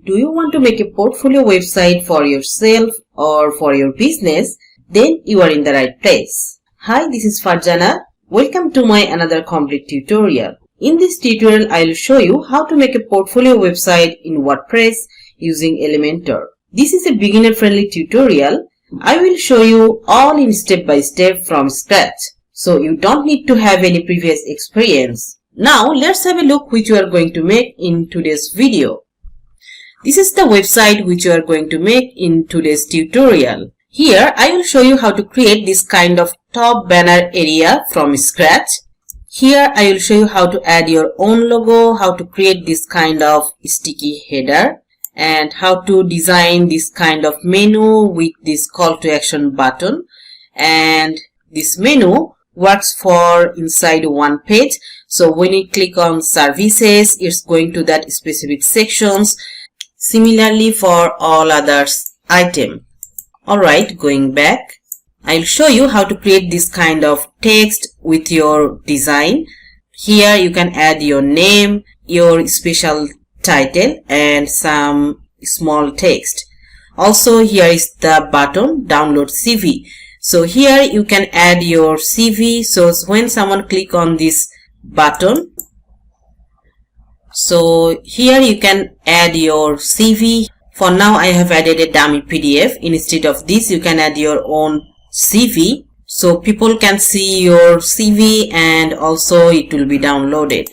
Do you want to make a portfolio website for yourself or for your business? Then you are in the right place. Hi, this is Farjana. Welcome to my another complete tutorial. In this tutorial, I will show you how to make a portfolio website in WordPress using Elementor. This is a beginner-friendly tutorial. I will show you all in step-by-step from scratch. So you don't need to have any previous experience. Now let's have a look which we are going to make in today's video. This is the website which you are going to make in today's tutorial. Here I will show you how to create this kind of top banner area from scratch. Here I will show you how to add your own logo, how to create this kind of sticky header, and how to design this kind of menu with this call to action button. And this menu works for inside one page. So when you click on services, it's going to that specific sections. Similarly for all others item. Alright, going back, I'll show you how to create this kind of text with your design. Here you can add your name, your special title, and some small text. Also here is the button download CV. So here you can add your CV. So when someone click on this button, so here you can add your CV. For now I have added a dummy PDF. Instead of this you can add your own CV. So people can see your CV and also it will be downloaded.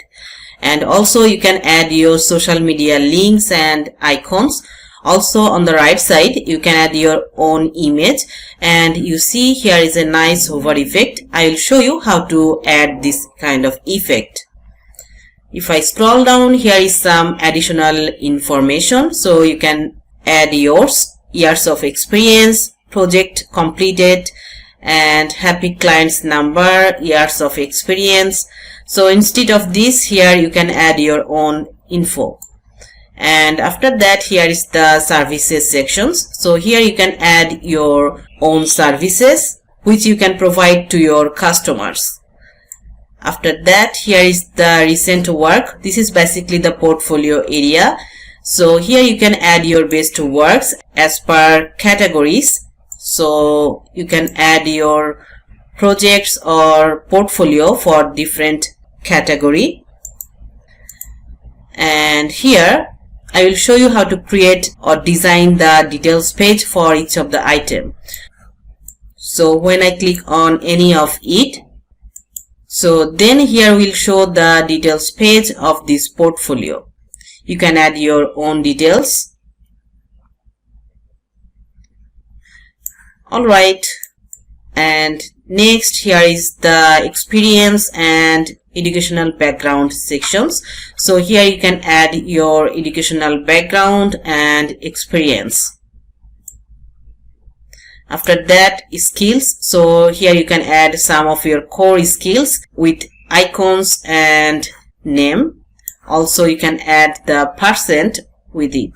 And also you can add your social media links and icons. Also on the right side you can add your own image, and you see here is a nice hover effect. I will show you how to add this kind of effect. If I scroll down, here is some additional information. So you can add yours, years of experience, project completed, and happy clients number, years of experience. So instead of this, here you can add your own info. And after that, here is the services sections. So here you can add your own services which you can provide to your customers. After that, here is the recent work. This is basically the portfolio area. So here you can add your best works as per categories. So you can add your projects or portfolio for different category. And here I will show you how to create or design the details page for each of the item. So when I click on any of it, so then here we'll show the details page of this portfolio. You can add your own details. Alright, and next here is the experience and educational background sections. So here you can add your educational background and experience. After that, skills. So here you can add some of your core skills with icons and name. Also you can add the percent with it.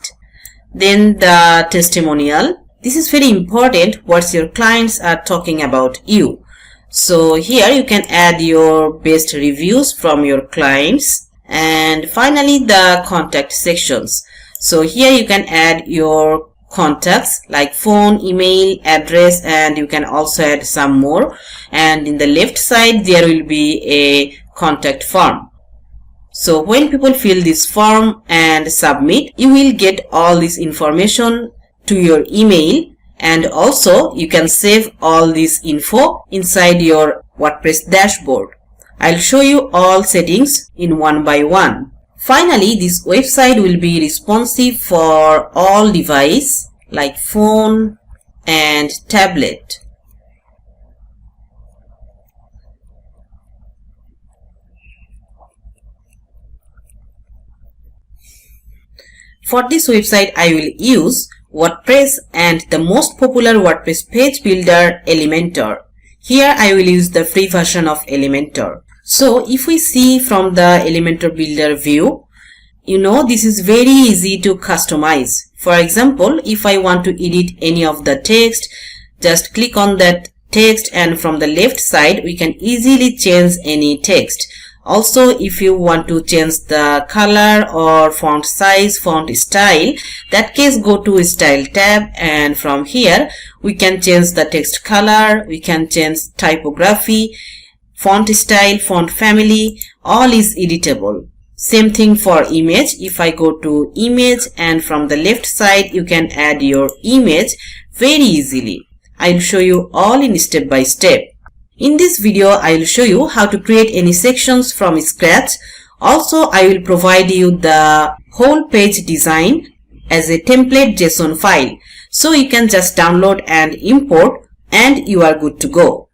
Then the testimonial. This is very important what your clients are talking about you. So here you can add your best reviews from your clients. And finally the contact sections. So here you can add your contacts like phone, email, address, and you can also add some more. And in the left side there will be a contact form. So when people fill this form and submit, you will get all this information to your email. And also you can save all this info inside your WordPress dashboard. I'll show you all settings in one by one. Finally, this website will be responsive for all devices like phone and tablet. For this website I will use WordPress and the most popular WordPress page builder Elementor. Here I will use the free version of Elementor. So if we see from the Elementor builder view, you know this is very easy to customize. For example, if I want to edit any of the text, just click on that text and from the left side we can easily change any text. Also, if you want to change the color or font size, font style, that case go to Style tab, and from here we can change the text color, we can change typography, font style, font family, all is editable. Same thing for image. If I go to image, and from the left side you can add your image very easily. I'll show you all in step by step. In this video, I will show you how to create any sections from scratch. Also, I will provide you the whole page design as a template JSON file. So you can just download and import and you are good to go.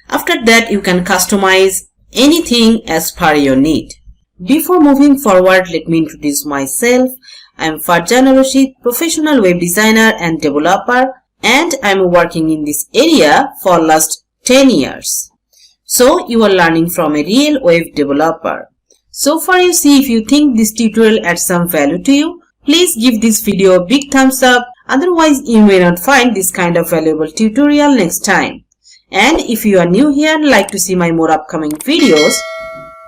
After that, you can customize anything as per your need. Before moving forward, let me introduce myself. I am Farjana Rashid, professional web designer and developer, and I am working in this area for last 10 years. So you are learning from a real web developer. So far you see, if you think this tutorial adds some value to you, please give this video a big thumbs up. Otherwise you may not find this kind of valuable tutorial next time. And if you are new here and like to see my more upcoming videos,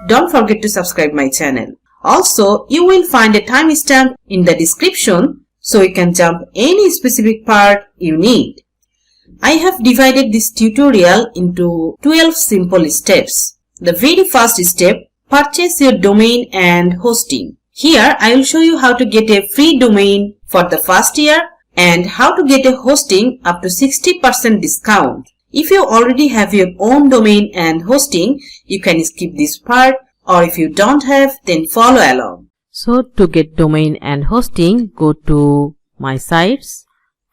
don't forget to subscribe my channel. Also, you will find a timestamp in the description so you can jump any specific part you need. I have divided this tutorial into 12 simple steps. The very first step, purchase your domain and hosting. Here I will show you how to get a free domain for the first year and how to get a hosting up to 60% discount. If you already have your own domain and hosting, you can skip this part, or if you don't have, then follow along. So to get domain and hosting, go to my sites,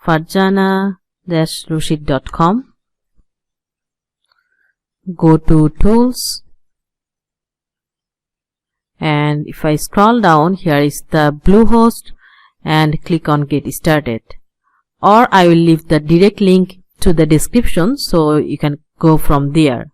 farjana-rashid.com. Go to tools, and if I scroll down, here is the Bluehost, and click on get started. Or I will leave the direct link to the description so you can go from there.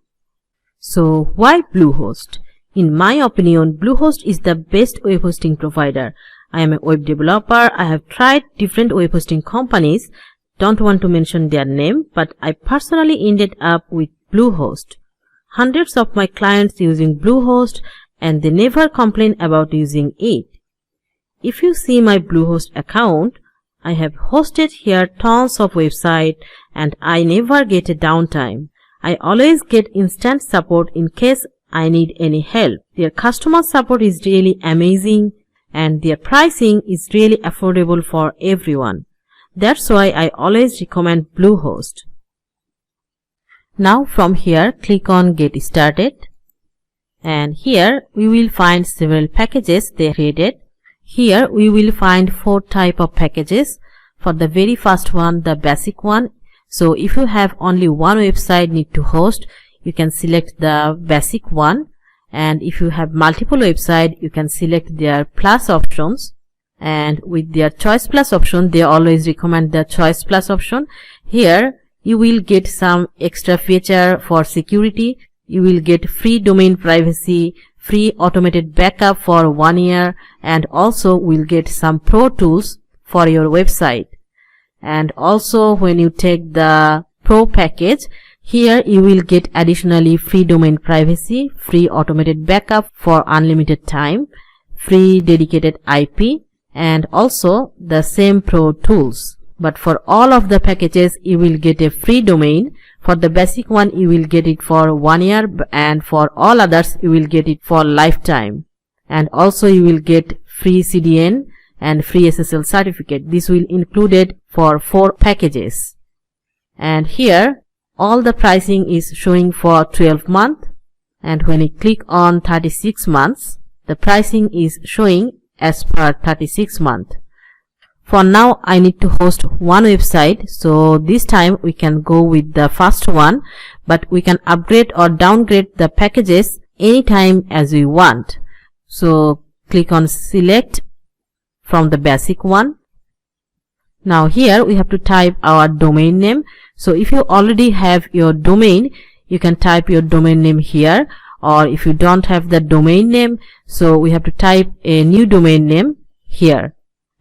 So why Bluehost? In my opinion, Bluehost is the best web hosting provider. I am a web developer. I have tried different web hosting companies. Don't want to mention their name, but I personally ended up with Bluehost. Hundreds of my clients using Bluehost and they never complain about using it. If you see my Bluehost account, I have hosted here tons of websites and I never get a downtime. I always get instant support in case I need any help. Their customer support is really amazing and their pricing is really affordable for everyone. That's why I always recommend Bluehost. Now from here, click on get started, and here we will find several packages they created. Here we will find 4 types of packages. For the very first one, the basic one. So if you have only one website need to host, you can select the basic one. And if you have multiple websites, you can select their plus options. And with their choice plus option, they always recommend the choice plus option. Here you will get some extra feature for security. You will get free domain privacy, free automated backup for 1 year, and also will get some pro tools for your website. And also when you take the pro package, here you will get additionally free domain privacy, free automated backup for unlimited time, free dedicated IP, and also the same pro tools. But for all of the packages you will get a free domain. For the basic one you will get it for 1 year, and for all others you will get it for lifetime. And also you will get free CDN and free SSL certificate. This will included for 4 packages. And here all the pricing is showing for 12 months, and when you click on 36 months, the pricing is showing as per 36 months. For now I need to host one website, so this time we can go with the first one, but we can upgrade or downgrade the packages anytime as we want. So click on select from the basic one. Now here we have to type our domain name. So if you already have your domain, you can type your domain name here, or if you don't have the domain name, so we have to type a new domain name here.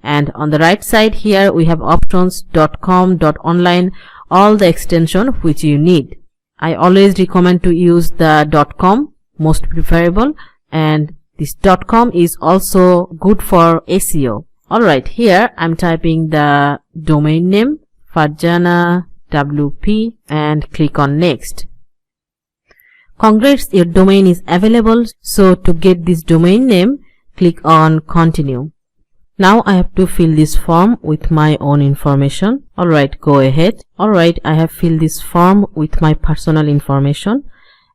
And on the right side here we have options .com, .online, all the extension which you need. I always recommend to use the .com, most preferable, and this .com is also good for SEO. Alright, here I'm typing the domain name Farjana WP and click on next. Congrats, your domain is available. So to get this domain name, click on continue. Now I have to fill this form with my own information. Alright, go ahead. Alright, I have filled this form with my personal information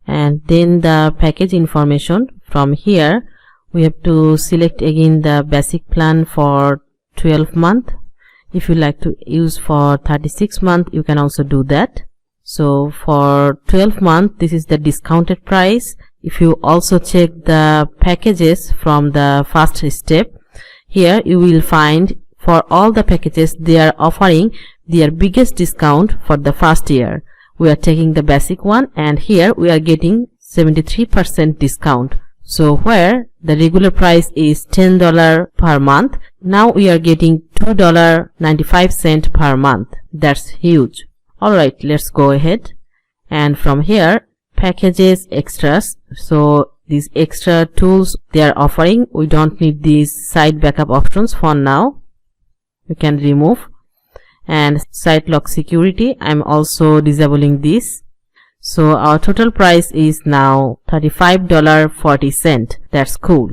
and then the package information. From here we have to select again the basic plan for 12 month. If you like to use for 36 month, you can also do that. So for 12 month, this is the discounted price. If you also check the packages from the first step, here you will find for all the packages they are offering their biggest discount for the first year. We are taking the basic one and here we are getting 73% discount. So where the regular price is $10 per month, now we are getting $2.95 per month. That's huge. Alright, let's go ahead. And from here, packages, extras. So these extra tools they are offering, we don't need these site backup options for now. We can remove. And site lock security, I'm also disabling this. So our total price is now $35.40. That's cool.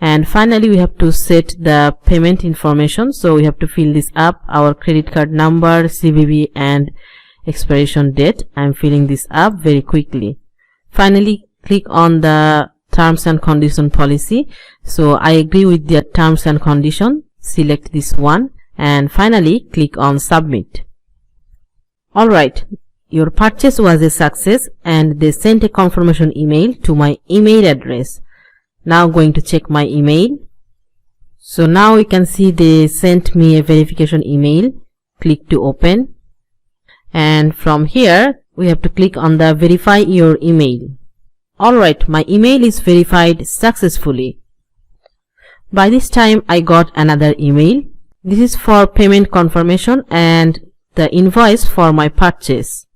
And finally we have to set the payment information. So we have to fill this up, our credit card number, CVV and expiration date. I'm filling this up very quickly. Finally click on the terms and condition policy. So I agree with the terms and condition. Select this one and finally click on submit. Alright, your purchase was a success and they sent a confirmation email to my email address. Now going to check my email. So now you can see they sent me a verification email. Click to open. And from here we have to click on the verify your email. Alright, my email is verified successfully. By this time I got another email. This is for payment confirmation and the invoice for my purchase.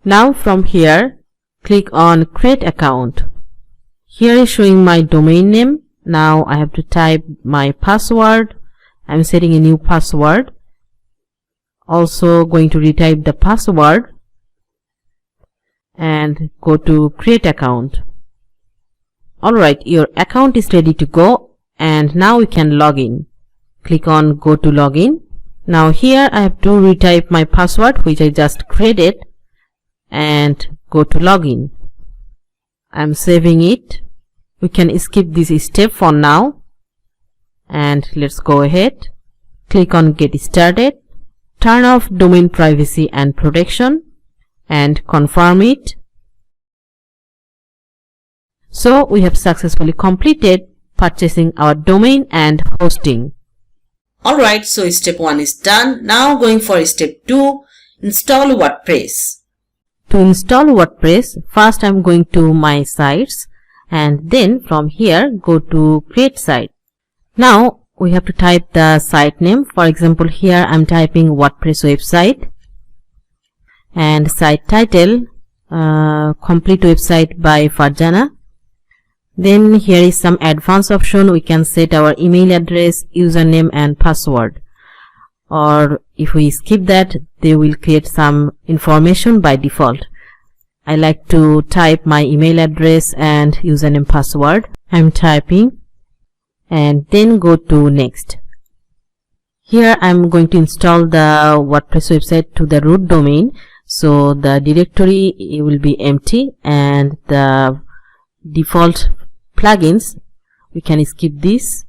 Now from here click on create account. Here is showing my domain name. Now I have to type my password. I'm setting a new password. Also going to retype the password and go to create account. Alright, your account is ready to go and now we can log in. Click on go to login. Now here I have to retype my password which I just created and go to login. I'm saving it. We can skip this step for now and let's go ahead. Click on get started. Turn off domain privacy and protection and confirm it. So we have successfully completed purchasing our domain and hosting. Alright, so step 1 is done. Now going for step 2, install WordPress. To install WordPress, first I'm going to my sites and then from here go to create site. Now we have to type the site name. For example, here I'm typing WordPress website and site title complete website by Farjana. Then here is some advanced option. We can set our email address, username and password. Or if we skip that, they will create some information by default. I like to type my email address and username password. I'm typing and then go to next. Here I'm going to install the WordPress website to the root domain. So the directory will be empty and the default plugins, we can skip this.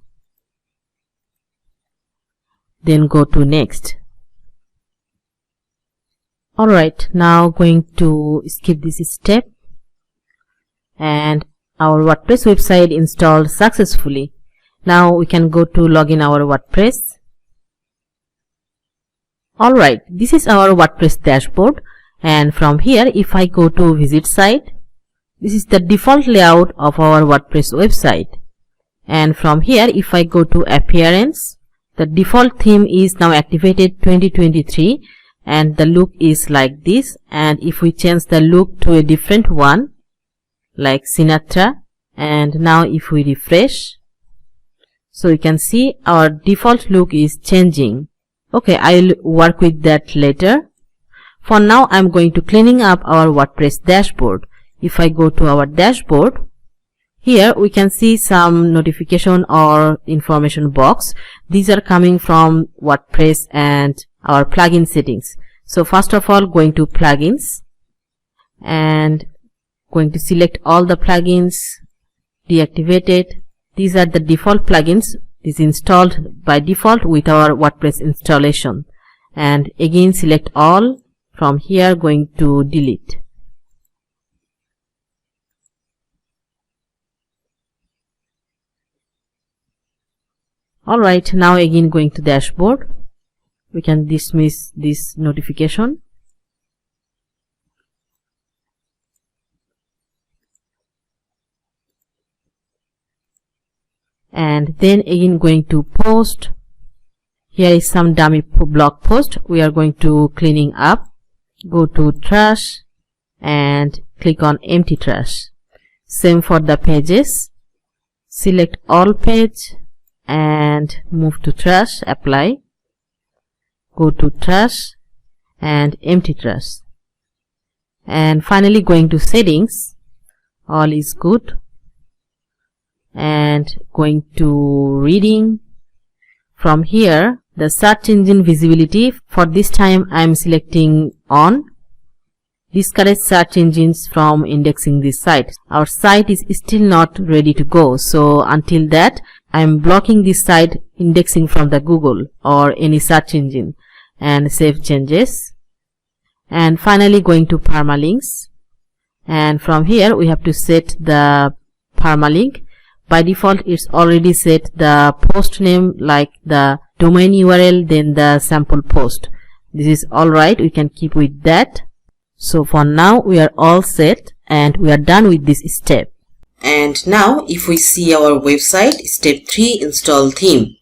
Then go to next. Alright, now going to skip this step and our WordPress website installed successfully. Now we can go to login our WordPress. Alright, this is our WordPress dashboard and from here if I go to visit site, this is the default layout of our WordPress website. And from here if I go to appearance, the default theme is now activated 2023 and the look is like this. And if we change the look to a different one like Sinatra, And now if we refresh, so you can see our default look is changing. Okay, I'll work with that later. For now, I'm going to cleaning up our WordPress dashboard. If I go to our dashboard, here we can see some notification or information box. These are coming from WordPress and our plugin settings. So first of all, going to plugins and going to select all the plugins, deactivate it. These are the default plugins. This is installed by default with our WordPress installation. And again select all. From here going to delete. Alright, now again going to dashboard. We can dismiss this notification. And then again going to post. Here is some dummy blog post. We are going to cleaning up. Go to trash and click on empty trash. Same for the pages. Select all page and move to trash, apply. Go to trash and empty trash. And finally going to settings. All is good. And going to reading. From here, the search engine visibility, for this time I am selecting on. Discourage search engines from indexing this site. Our site is still not ready to go, so until that I am blocking this site indexing from the Google or any search engine. And save changes. And finally going to permalinks. And from here we have to set the permalink. By default it's already set the post name like the domain URL, then the sample post. This is alright, we can keep with that. So for now we are all set and we are done with this step. And now if we see our website, step 3, install theme.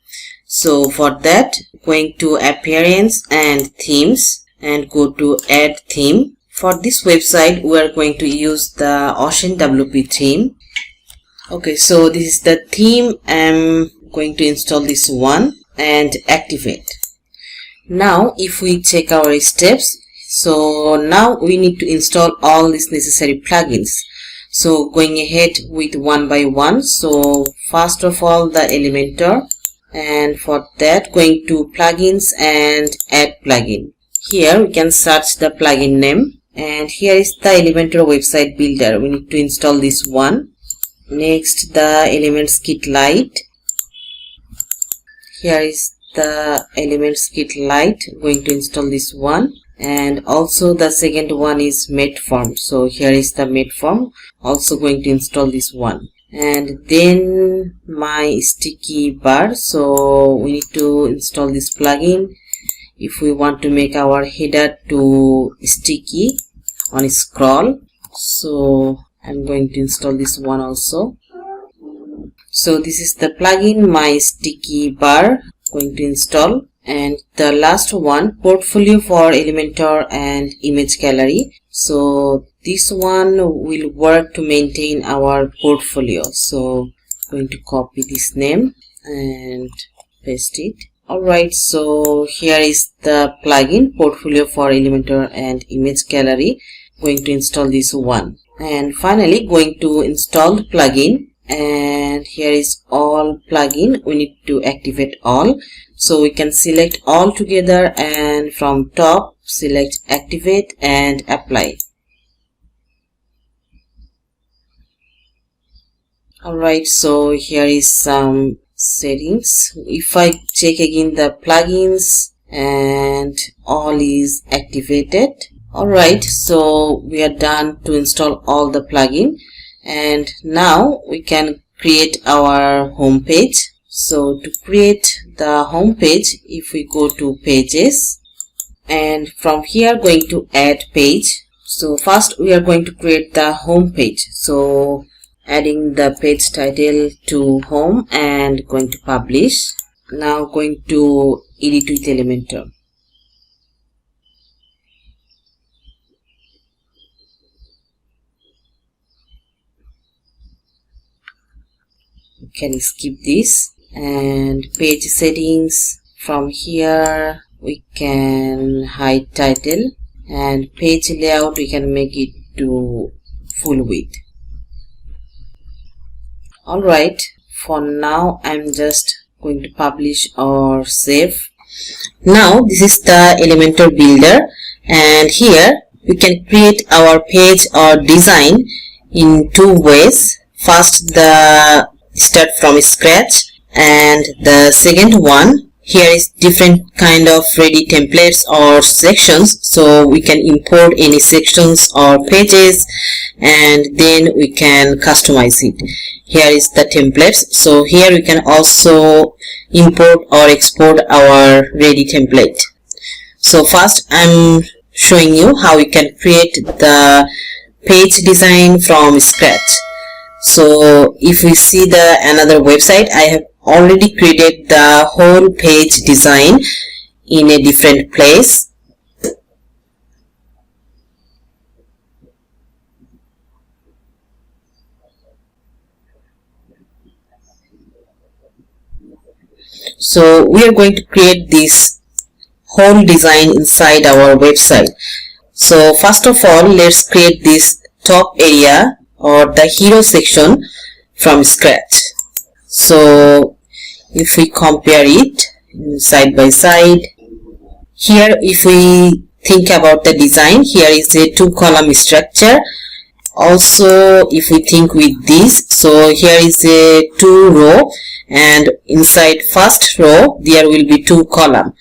So for that, going to appearance and themes and go to add theme. For this website we are going to use the Ocean WP theme. Okay, so this is the theme. I'm going to install this one and activate. Now if we check our steps, so now we need to install all these necessary plugins. So going ahead with one by one. So first of all the Elementor, and for that going to plugins and add plugin. Here we can search the plugin name, and here is the Elementor website builder. We need to install this one. Next the Elements Kit Lite. Here is the Elements Kit Lite, going to install this one. And also the second one is Metform. So here is the Metform, also going to install this one. And then my sticky bar, so we need to install this plugin if we want to make our header to sticky on scroll. So I'm going to install this one also. So this is the plugin, my sticky bar, going to install. And the last one, portfolio for Elementor and image gallery. So this one will work to maintain our portfolio. So going to copy this name and paste it. Alright, so here is the plugin, portfolio for Elementor and image gallery. Going to install this one. And finally going to install the plugin, and here is all plugin. We need to activate all. So we can select all together and from top select activate and apply. Alright, so here is some settings. If I check again the plugins, and all is activated. Alright, so we are done to install all the plugin, and now we can create our home page. So to create the home page, if we go to pages, and from here going to add page. So first we are going to create the home page. So adding the page title to home and going to publish. Now going to edit with Elementor. we can skip this. And page settings, from here we can hide title, and page layout we can make it to full width. Alright, for now I'm just going to publish or save. Now this is the Elementor builder, and here we can create our page or design in two ways. First, the start from scratch, and the second one, here is different kind of ready templates or sections, so we can import any sections or pages and then we can customize it. Here is the templates, so here we can also import or export our ready template. So first I'm showing you how we can create the page design from scratch. So if we see the another website, I have already created the whole page design in a different place. So we are going to create this whole design inside our website. So first of all, let's create this top area or the hero section from scratch. So if we compare it side by side, here if we think about the design, here is a 2-column structure. Also if we think with this, so here is a 2-row, and inside first row there will be 2 columns.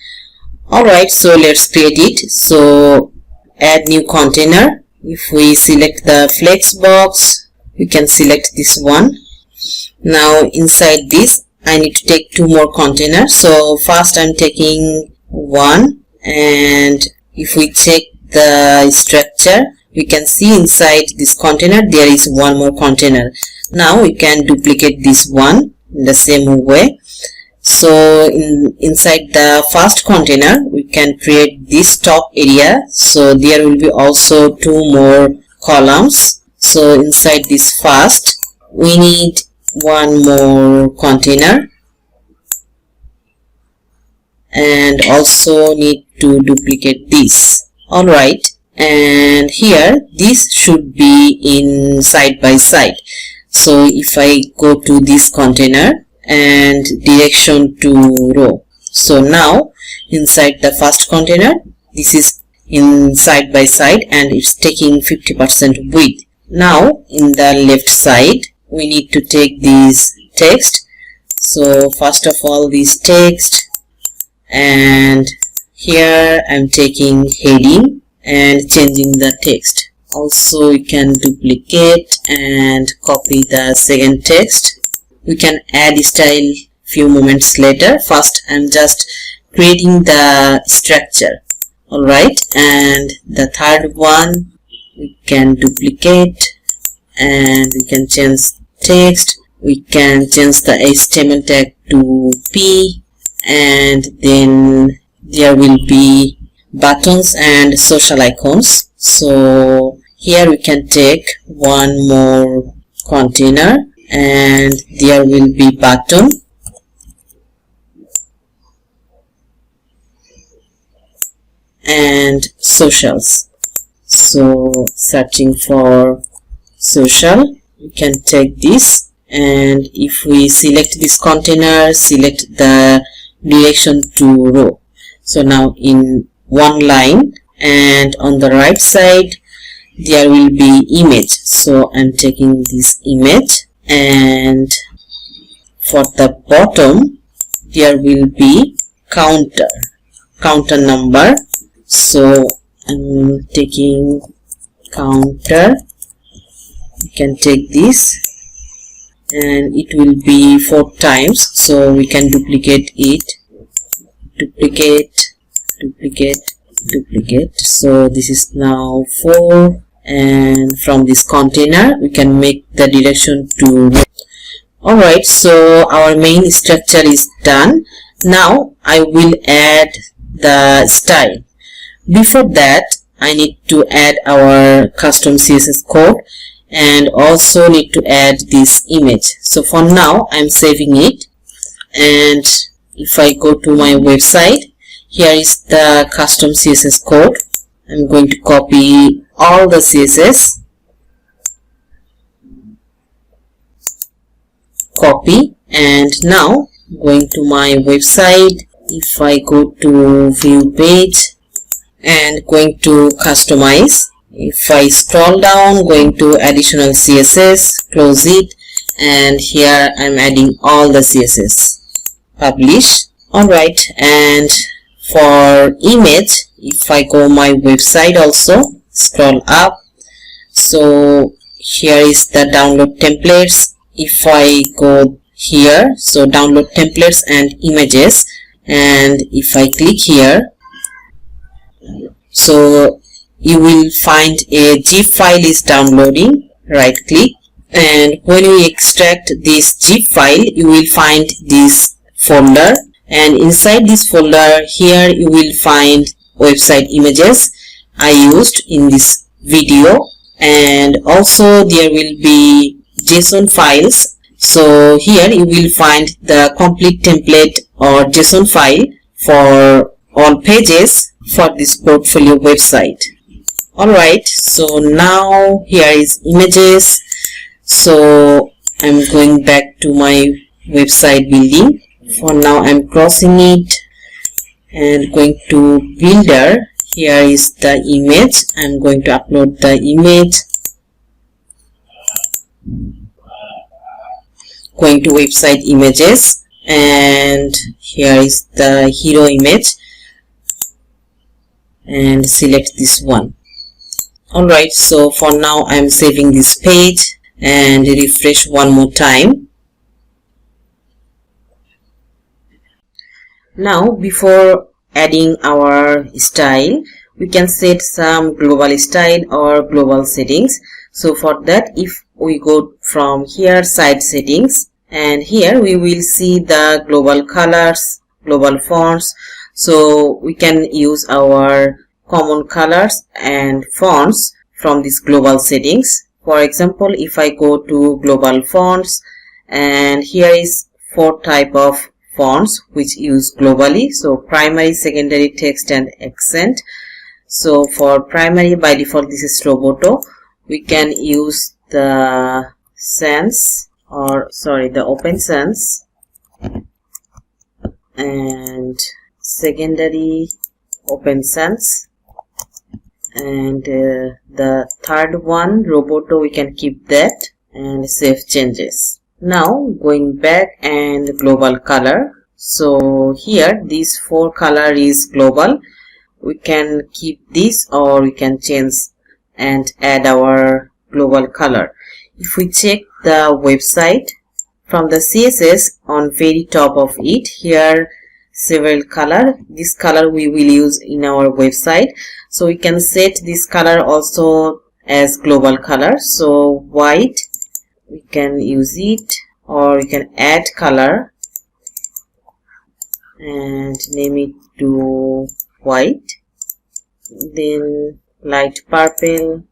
Alright, so let's create it. So add new container. If we select the flex box, we can select this one. Now inside this I need to take 2 more containers. So first I'm taking 1, and if we check the structure, we can see inside this container there is 1 more container. Now we can duplicate this one in the same way. So inside the first container we can create this top area, so there will be also 2 more columns. So inside this first we need 1 more container, and also need to duplicate this. Alright, and here this should be in side by side. So if I go to this container and direction to row, so now inside the first container this is in side by side and it's taking 50% width. Now in the left side we need to take this text. So first of all this text, and here I'm taking heading and changing the text. Also we can duplicate and copy the second text. We can add style few moments later. First I'm just creating the structure. Alright, and the third one we can duplicate and we can change text. We can change the HTML tag to P, and then there will be buttons and social icons. So here we can take 1 more container and there will be button, and socials. So searching for social, we can take this, and if we select this container, select the direction to row. So now in one line, and on the right side there will be image. So I'm taking this image, and for the bottom there will be counter number. So I'm taking counter. You can take this, and it will be 4 times, so we can duplicate it, duplicate. So this is now 4, and from this container we can make the direction to. Alright, so our main structure is done. Now I will add the style. Before that I need to add our custom CSS code, and also need to add this image. So for now I'm saving it, and if I go to my website, here is the custom CSS code. I'm going to copy all the CSS, copy, and now going to my website. If I go to view page and going to customize, if I scroll down, going to additional CSS, close it, and here I'm adding all the CSS, publish. Alright, and for image, if I go my website also, scroll up, so here is the download templates. If I go here, so download templates and images, and if I click here, so you will find a zip file is downloading. Right click, and when you extract this zip file, you will find this folder, and inside this folder here you will find website images I used in this video, and also there will be JSON files. So here you will find the complete template or JSON file for all pages for this portfolio website. Alright, so now here is images. So I'm going back to my website building. For now I'm crossing it and going to builder. Here is the image. I'm going to upload the image. Going to website images, and here is the hero image, and select this one. Alright, so for now I'm saving this page and refresh one more time. Now before adding our style, we can set some global style or global settings. So for that, if we go from here, site settings, and here we will see the global colors, global fonts. So we can use our common colors and fonts from these global settings. For example, if I go to global fonts, and here is 4 type of fonts which use globally. So primary, secondary, text and accent. So for primary, by default this is Roboto. We can use the Sans, or sorry, the Open Sans, and secondary Open Sans, and the third one Roboto, we can keep that and save changes. Now going back, and global color. So here these 4 color is global. We can keep this or we can change and add our global color. If we check the website, from the CSS on very top of it, here several color. This color we will use in our website, so we can set this color also as global color. So white, we can use it, or we can add color and name it to white. Then light purple,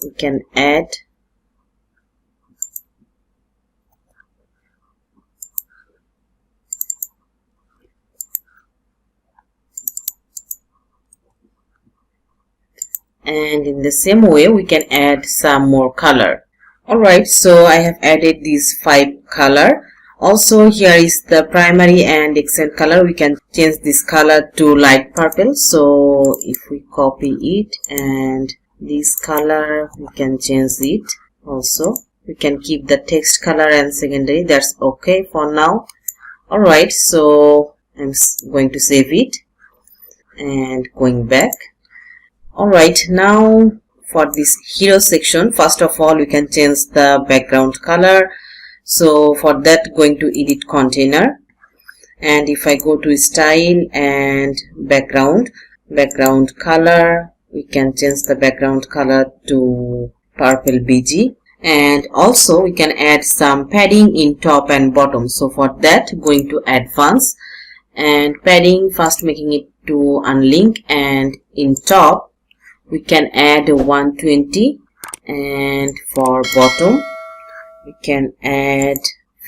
we can add, and in the same way we can add some more color. Alright, so I have added these 5 color. Also here is the primary and accent color. We can change this color to light purple. So if we copy it, and this color we can change it also. We can keep the text color and secondary. That's okay for now. Alright, so I'm going to save it and going back. Alright, now for this hero section, first of all we can change the background color. So for that, going to edit container, and if I go to style and background color, we can change the background color to purple BG, and also we can add some padding in top and bottom. So for that, going to advanced, and padding first making it to unlink, and in top we can add 120 and for bottom we can add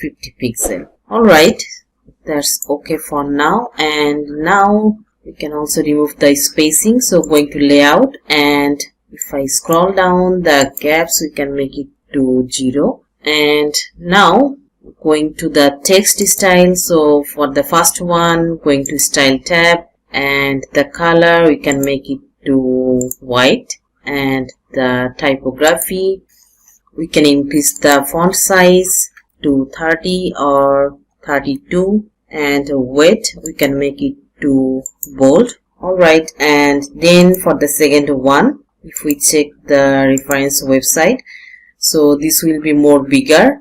50 pixel. Alright, that's okay for now. And now we can also remove the spacing. So going to layout, and if I scroll down the gaps, we can make it to 0. And now going to the text style. So for the first one, going to style tab, and the color we can make it to white, and the typography we can increase the font size to 30 or 32, and weight we can make it to bold. Alright, and then for the second one, if we check the reference website, so this will be more bigger.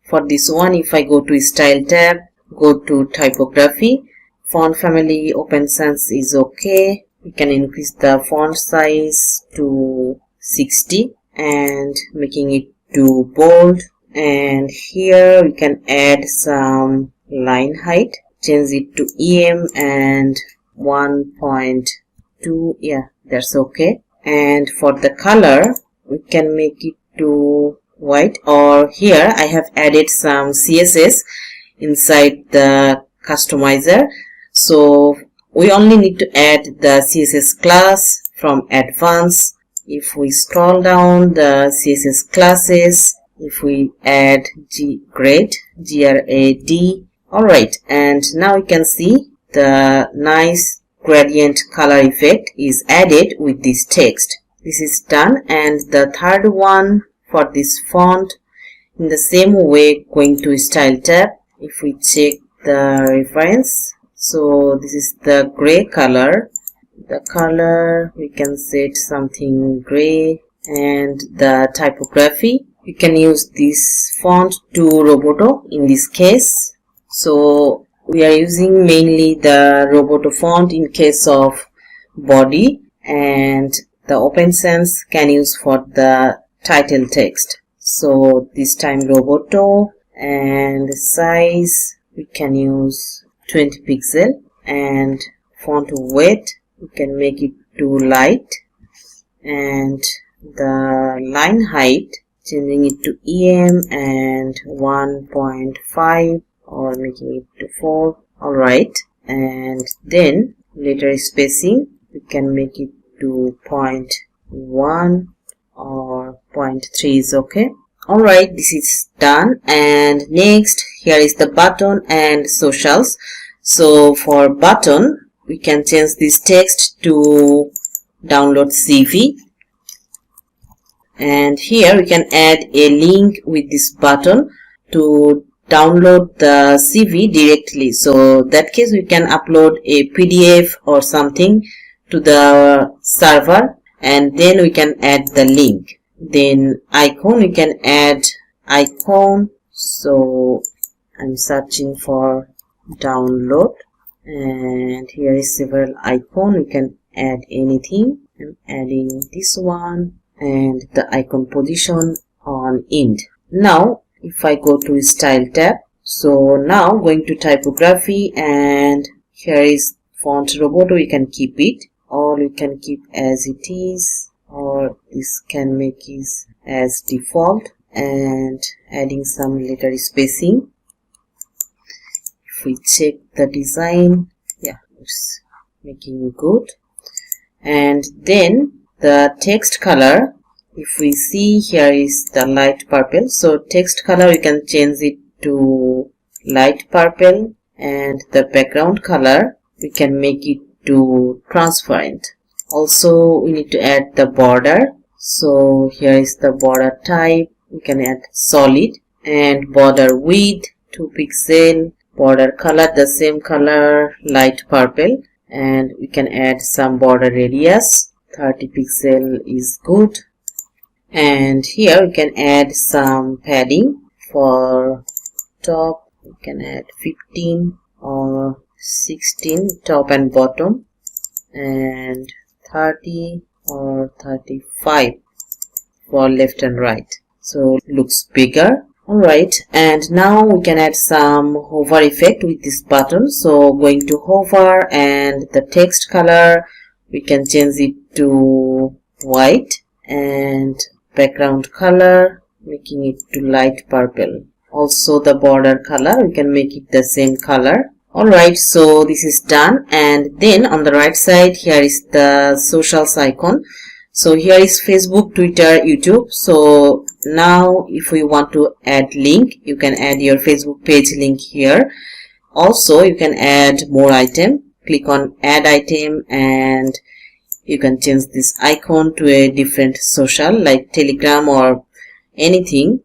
For this one, if I go to style tab, go to typography, font family Open Sans is okay. We can increase the font size to 60 and making it to bold. And here we can add some line height, change it to EM and 1.2. yeah, that's okay. And for the color we can make it to white, or here I have added some CSS inside the customizer. So we only need to add the CSS class from advanced. If we scroll down the CSS classes, if we add grade, GRAD. Alright, and now we can see the nice gradient color effect is added with this text. This is done. And the third one, for this font, in the same way, going to style tab, if we check the reference, so this is the gray color. The color we can set something gray, and the typography you can use this font to Roboto in this case. So we are using mainly the Roboto font in case of body, and the Open Sans can use for the title text. So this time Roboto, and size we can use 20 pixel, and font weight we can make it to light, and the line height changing it to EM and 1.5 or making it to 4. Alright, and then letter spacing we can make it to 0.1 or 0.3 is okay. Alright, this is done. And next, here is the button and socials. So for button we can change this text to download CV, and here we can add a link with this button to download the CV directly. So that case we can upload a PDF or something to the server, and then we can add the link. Then icon, we can add icon. So I'm searching for download, and here is several icon. We can add anything. I'm adding this one, and the icon position on end. Now if I go to style tab, so now going to typography, and here is font Roboto. We can keep it, or we can keep as it is, or this can make it as default, and adding some letter spacing. If we check the design, yeah, it's making good. And then the text color, if we see, here is the light purple. So text color we can change it to light purple, and the background color we can make it to transparent. Also we need to add the border. So here is the border type. We can add solid, and border width 2 pixel, border color the same color, light purple, and we can add some border radius 30 pixel is good. And here we can add some padding. For top we can add 15 or 16 top and bottom, and 30 or 35 for left and right, so it looks bigger. Alright, and now we can add some hover effect with this button. So going to hover, and the text color we can change it to white, and background color, making it to light purple. Also the border color, we can make it the same color. Alright, so this is done, and then on the right side here is the socials icon. So here is Facebook, Twitter, YouTube. So now if we want to add link, you can add your Facebook page link here. Also you can add more item. Click on add item and you can change this icon to a different social like Telegram or anything,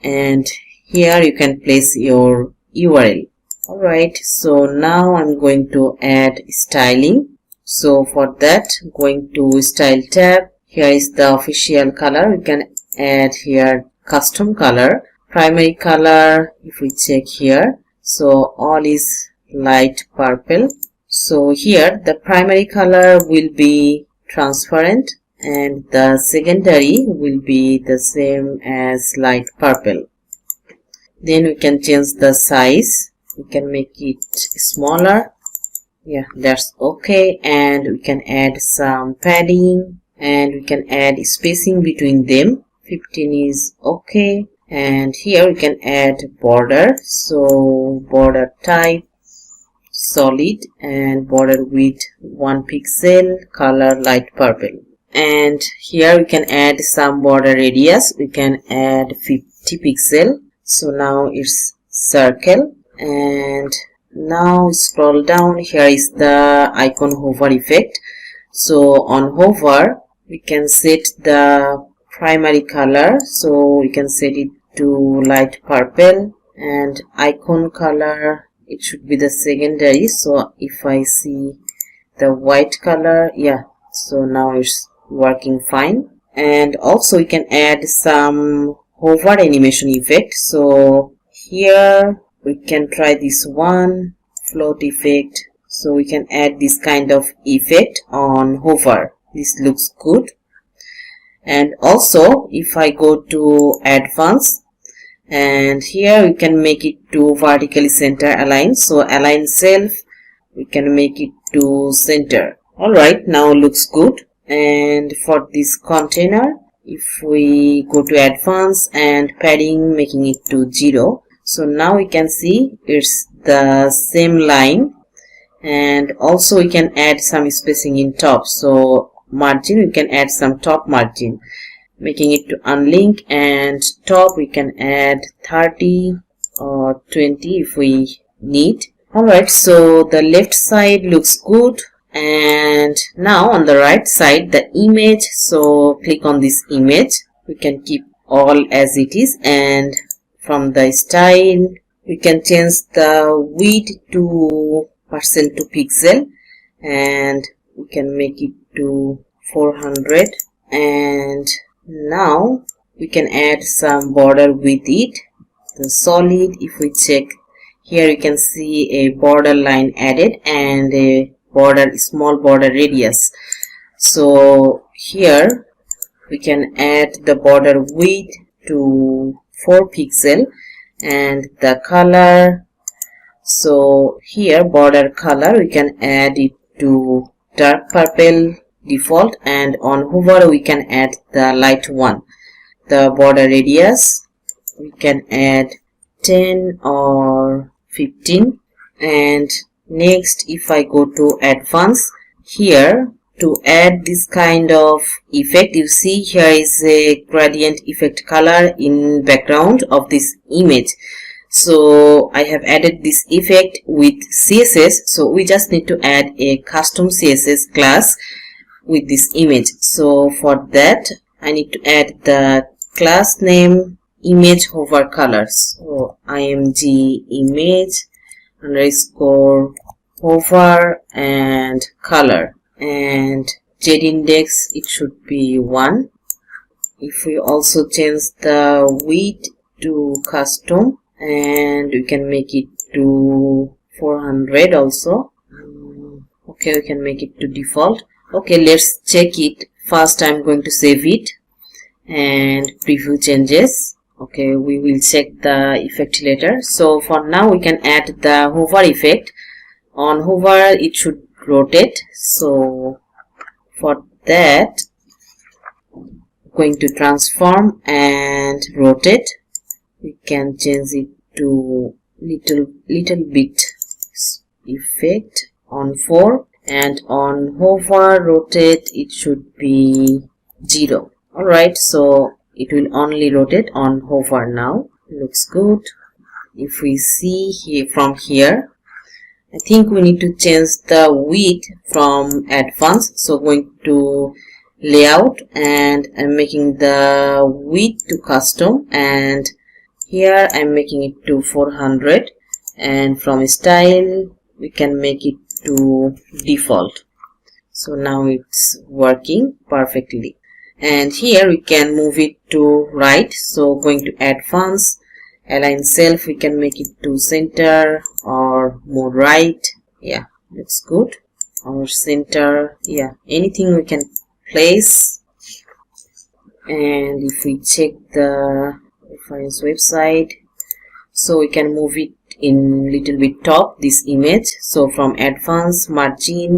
and here you can place your URL. Alright, so now I'm going to add styling. So for that, going to style tab. Here is the official color. We can add here custom color. Primary color, if we check here, so all is light purple. So here the primary color will be transparent and the secondary will be the same as light purple. Then we can change the size. We can make it smaller. Yeah, that's okay. And we can add some padding and we can add spacing between them. 15 is okay. And here we can add border. So border type solid and border width 1 pixel, color light purple. And here we can add some border radius. We can add 50 pixel. So now it's circle. And now scroll down. Here is the icon hover effect. So on hover we can set the primary color, so we can set it to light purple, and icon color, it should be the secondary. So if I see the white color, yeah, so now it's working fine. And also we can add some hover animation effect. So here we can try this one, float effect. So we can add this kind of effect on hover. This looks good. And also if I go to advanced, and here we can make it to vertically center align. So align self, we can make it to center. Alright, now looks good. And for this container, if we go to advanced and padding, making it to 0. So now we can see it's the same line, and also we can add some spacing in top. So margin, we can add some top margin, making it to unlink, and top we can add 30 or 20 if we need. Alright, so the left side looks good. And now on the right side, the image. So click on this image. We can keep all as it is, and from the style we can change the width to percent to pixel, and we can make it to 400. And now we can add some border with it, the solid. If we check here, you can see a border line added and a border, small border radius. So here we can add the border width to 4 pixel and the color. So here border color, we can add it to dark purple default, and on hover we can add the light one. The border radius we can add 10 or 15. And next, if I go to advanced, here to add this kind of effect, you see here is a gradient effect color in background of this image. So I have added this effect with CSS. So we just need to add a custom CSS class with this image. So for that I need to add the class name image hover colors. So img image underscore hover and color, and z index, it should be 1. If we also change the width to custom, and we can make it to 400 also. Okay, we can make it to default. Okay, let's check it. First I'm going to save it and preview changes. Okay, we will check the effect later. So for now we can add the hover effect. On hover it should rotate. So for that going to transform and rotate. We can change it to little bit effect on 4, and on hover rotate it should be 0. Alright, so it will only rotate on hover now. Looks good. If we see here from here, I think we need to change the width from advanced. So going to layout, and I'm making the width to custom, and here I'm making it to 400, and from style we can make it to default. So now it's working perfectly, and here we can move it to right. So going to advanced, align self, we can make it to center or more right. Yeah, looks good. Or center, yeah, anything we can place. And if we check the reference website, so we can move it in little bit top, this image. So from advanced margin,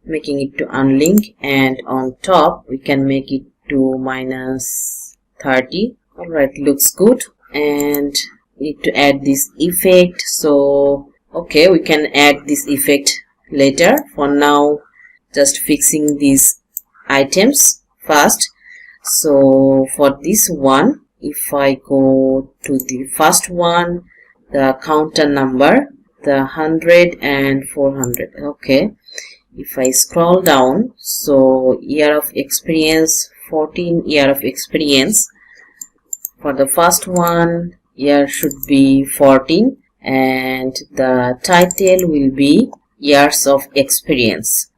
making it to unlink, and on top we can make it to -30. Alright, looks good. And need to add this effect. So okay, we can add this effect later. For now, just fixing these items first. So for this one, if I go to the first one, the counter number, the 100 and 400. Okay, if I scroll down, so year of experience, 14 year of experience. For the first one, year should be 14, and the title will be years of experience.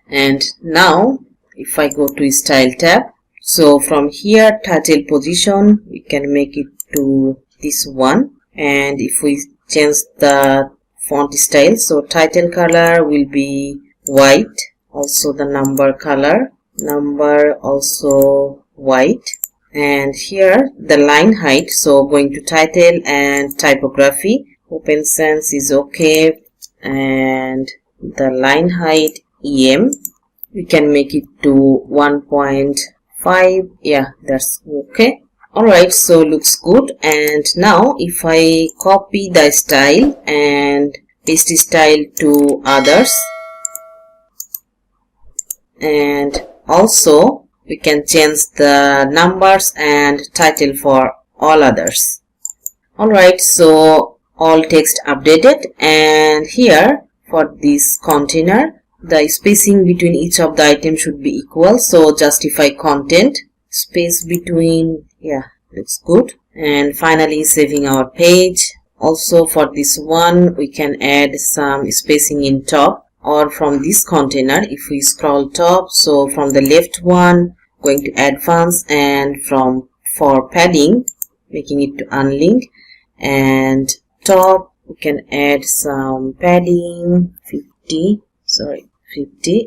And now if I go to style tab, so from here title position we can make it to this one, and if we change the font style, so title color will be white, also the number color, number also white, and here the line height, so going to title and typography, open sans is okay, and the line height EM we can make it to 1.5. yeah, that's okay. Alright, so looks good. And now if I copy the style and paste style to others, and also we can change the numbers and title for all others. Alright, so all text updated, and here for this container the spacing between each of the items should be equal. So justify content, space between, yeah, looks good. And finally saving our page. Also for this one we can add some spacing in top, or from this container if we scroll top, so from the left one going to advanced, and from for padding making it to unlink, and top we can add some padding 50,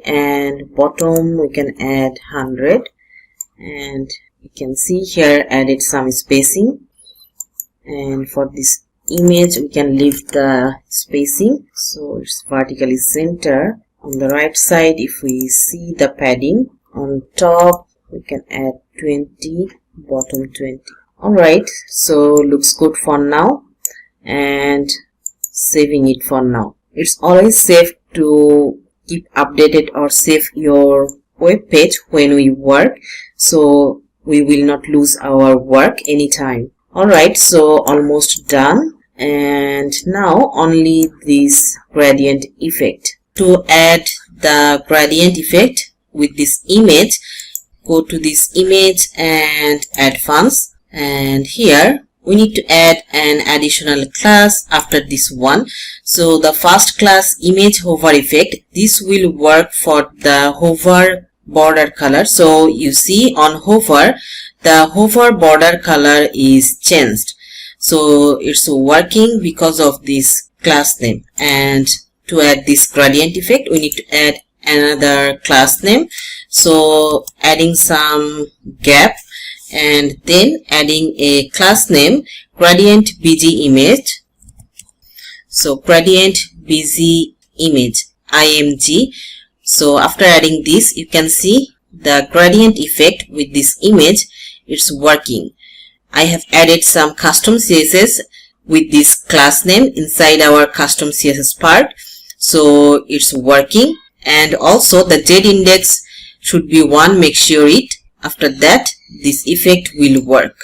and bottom we can add 100, and you can see here added some spacing. And for this image we can leave the spacing, so it's vertically center. On the right side if we see the padding, on top we can add 20, bottom 20. Alright, so looks good for now, and saving it for now. It's always safe to keep updated or save your web page when we work, so we will not lose our work anytime. Alright, so almost done, and now only this gradient effect. To add the gradient effect with this image, go to this image and advanced, and here we need to add an additional class after this one. So the first class, image hover effect, this will work for the hover border color. So you see on hover, the hover border color is changed, so it's working because of this class name. And to add this gradient effect we need to add another class name, so adding some gap, and then adding a class name gradient bg image. So gradient bg image img. So after adding this, you can see the gradient effect with this image it's working. I have added some custom CSS with this class name inside our custom CSS part, so it's working. And also the Z index should be 1, make sure it. After that this effect will work.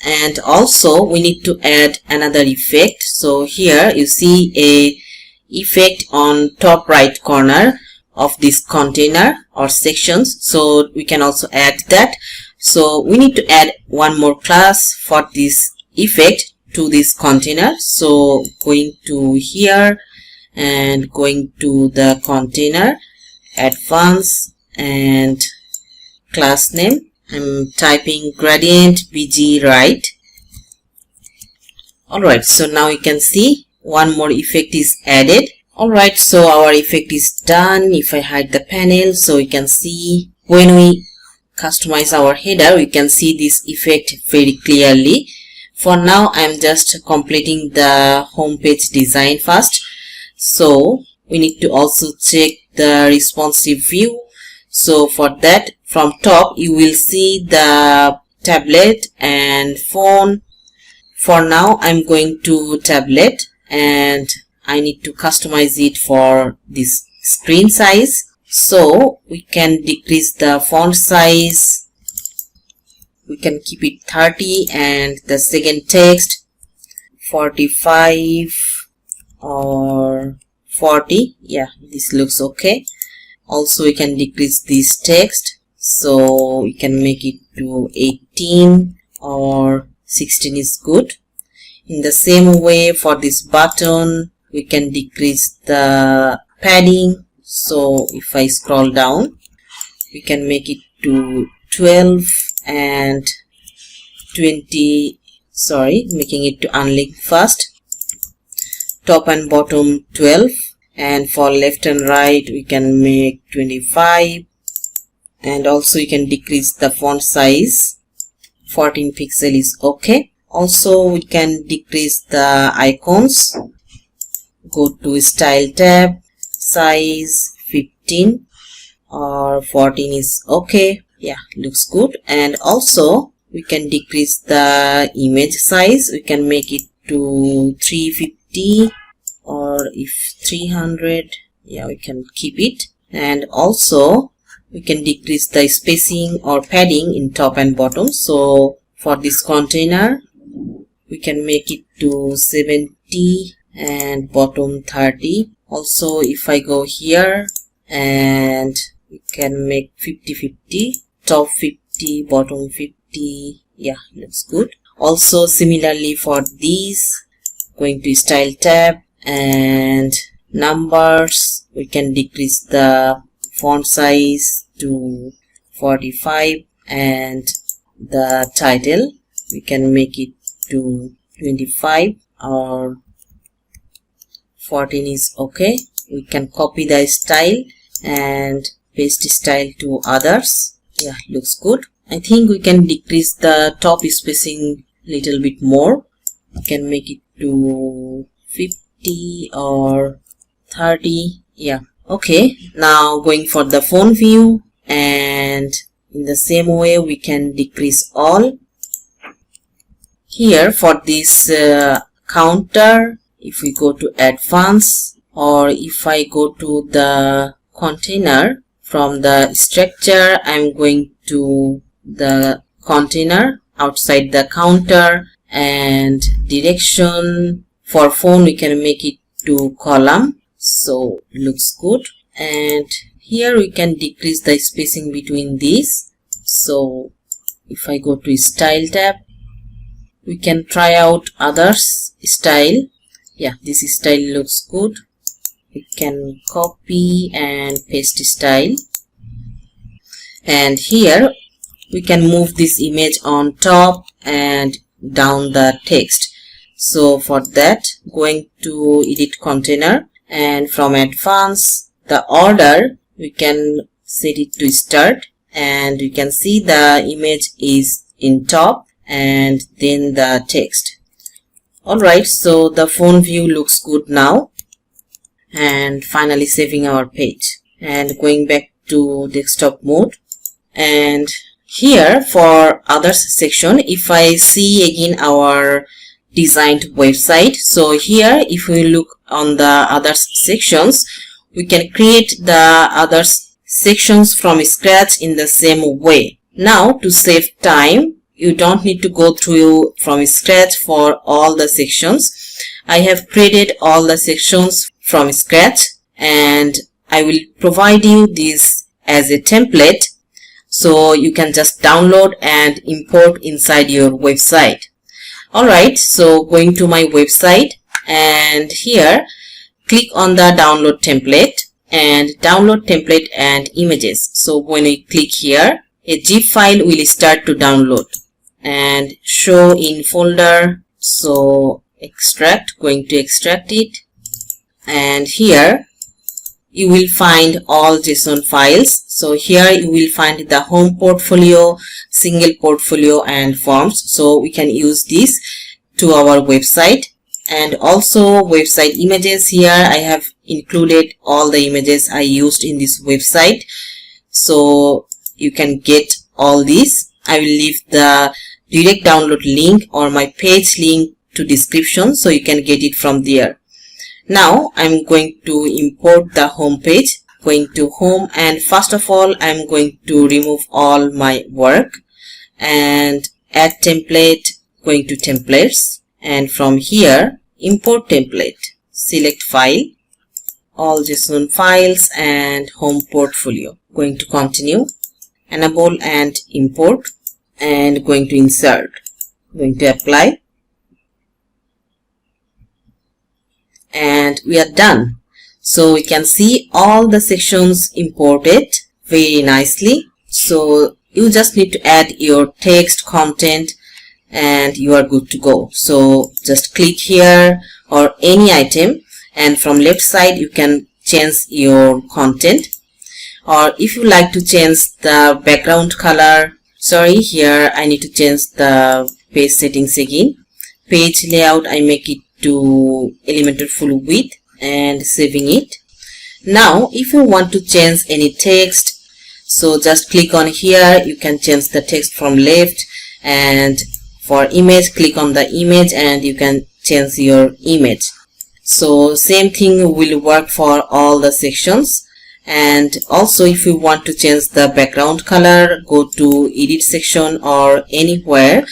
And also we need to add another effect. So here you see a effect on top right corner of this container or sections, so we can also add that. So we need to add one more class for this effect to this container. So going to here and going to the container, advanced, and class name. I'm typing gradient bg right. Alright, so now you can see one more effect is added. Alright, so our effect is done. If I hide the panel, so you can see when we customize our header, we can see this effect very clearly. For now, I'm just completing the home page design first. So we need to also check the responsive view. So for that, from top you will see the tablet and phone. For now I'm going to tablet and I need to customize it for this screen size. So we can decrease the font size. We can keep it 30 and the second text 45 or 40. Yeah, this looks okay. Also we can decrease this text, so we can make it to 18 or 16 is good. In the same way for this button we can decrease the padding. So if I scroll down, we can make it to 12 and 20, making it to unlink first. Top and bottom 12, and for left and right we can make 25, and also you can decrease the font size. 14 pixel is okay. Also we can decrease the icons. Go to style tab, size 15 or 14 is okay. Yeah, looks good. And also we can decrease the image size. We can make it to 350 or if 300. Yeah, we can keep it. And also we can decrease the spacing or padding in top and bottom. So for this container we can make it to 70 and bottom 30. Also if I go here and we can make 50-50, top 50, bottom 50. Yeah, looks good. Also similarly for these, going to style tab and numbers, we can decrease the font size to 45, and the title we can make it to 25 or 14 is okay. We can copy the style and paste style to others. Yeah, looks good. I think we can decrease the top spacing little bit more. We can make it to 50 or 30. Yeah, okay. Now going for the font view, and in the same way we can decrease all. Here for this counter, if we go to advanced, or if I go to the container, from the structure I'm going to the container outside the counter, and direction for phone we can make it to column, so looks good. And here we can decrease the spacing between these. So if I go to style tab, we can try out others style. Yeah, this style looks good. We can copy and paste style, and here we can move this image on top and down the text. So for that, going to edit container, and from advanced, the order we can set it to start, and you can see the image is in top and then the text. Alright, so the phone view looks good now. And finally saving our page and going back to desktop mode, and Here for others section, if I see again our designed website, so here if we look on the others sections, we can create the others sections from scratch in the same way. Now to save time, you don't need to go through from scratch for all the sections. I have created all the sections from scratch and I will provide you this as a template, so you can just download and import inside your website. Alright, so going to my website and here click on the download template and download template and images. So when we click here, a zip file will start to download and show in folder. So extract, going to extract it, and here you will find all JSON files. So here you will find the home portfolio, single portfolio and forms. So we can use this to our website. And also website images. Here I have included all the images I used in this website, so you can get all these. I will leave the direct download link or my page link to description, so you can get it from there. Now I'm going to import the home page. Going to home, and first of all I'm going to remove all my work and add template. Going to templates, and from here import template, select file, all JSON files and home portfolio. Going to continue, enable and import, and going to insert, going to apply, and we are done. So we can see all the sections imported very nicely. So you just need to add your text, content, and you are good to go. So just click here or any item, and from left side you can change your content, or if you like to change the background color, sorry, here I need to change the page settings again. Page layout, I make it to Elementor full width and saving it. Now if you want to change any text, so just click on here, you can change the text from left, and for image click on the image and you can change your image. So same thing will work for all the sections. And also if you want to change the background color, go to edit section or anywhere,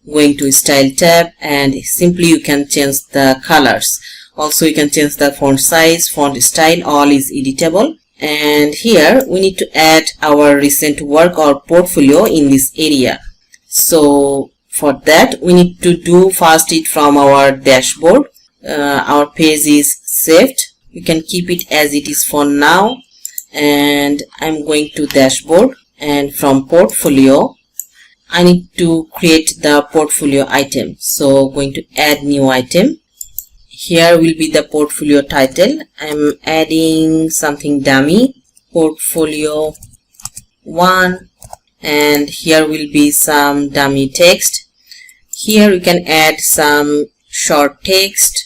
going to style tab, and simply you can change the colors. Also you can change the font size, font style, all is editable. And here we need to add our recent work or portfolio in this area. So for that we need to do first it from our dashboard. Our page is saved, you can keep it as it is for now, and I'm going to dashboard, and from portfolio I need to create the portfolio item. So going to add new item. Here will be the portfolio title. I'm adding something dummy, portfolio 1, and here will be some dummy text. Here you can add some short text,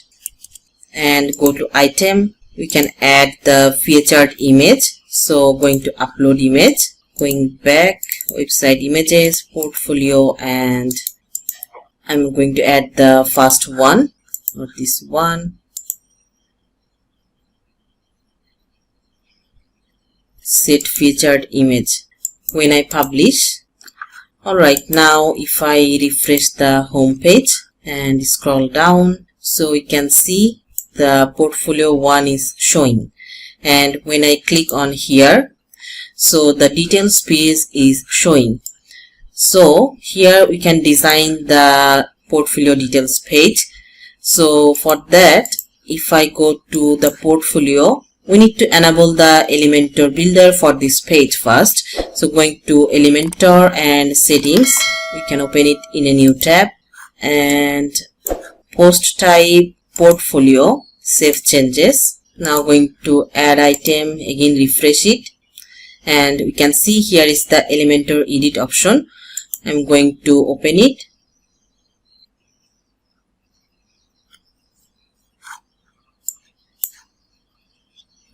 and go to item, we can add the featured image. So going to upload image, going back, website images, portfolio, and I'm going to add the first one, not this one. Set featured image. When I publish, alright, now if I refresh the home page and scroll down, so we can see the portfolio 1 is showing, and when I click on here, so the details page is showing. So here we can design the portfolio details page. So for that, if I go to the portfolio, we need to enable the Elementor builder for this page first. So going to Elementor and settings, we can open it in a new tab, and post type portfolio, save changes. Now going to add item, again refresh it, and we can see here is the Elementor edit option. I'm going to open it.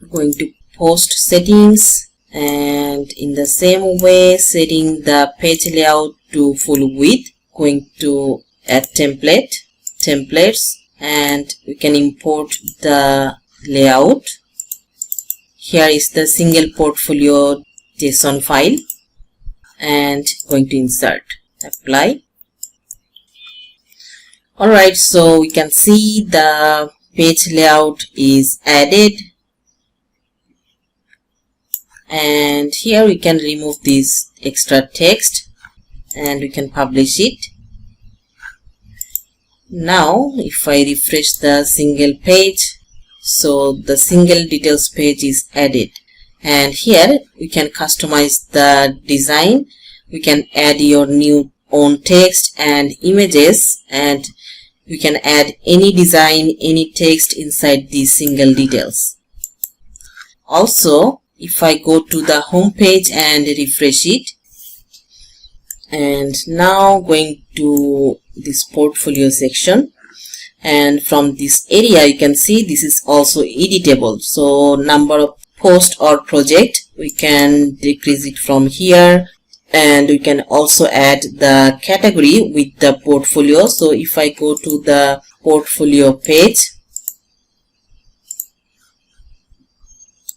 Going to post settings and in the same way setting the page layout to full width. Going to add templates, and we can import the layout. Here is the single portfolio JSON file, and going to insert, apply. Alright, so we can see the page layout is added, and here we can remove this extra text and we can publish it. Now if I refresh the single page, so the single details page is added, and here we can customize the design. We can add your new own text and images, and we can add any design, any text inside these single details. Also, if I go to the home page and refresh it, and now going to this portfolio section, and from this area you can see this is also editable. So number of post or project, we can decrease it from here, and we can also add the category with the portfolio. So if I go to the portfolio page,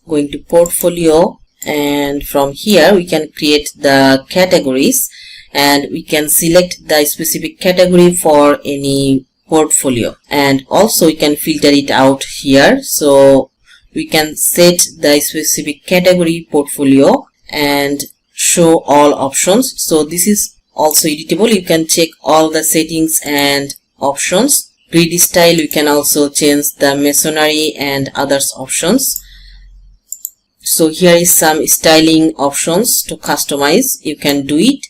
going to portfolio, and from here we can create the categories, and we can select the specific category for any portfolio, and also we can filter it out here. So we can set the specific category portfolio and show all options. So this is also editable. You can check all the settings and options. Grid style, we can also change the masonry and others options. So here is some styling options to customize. You can do it.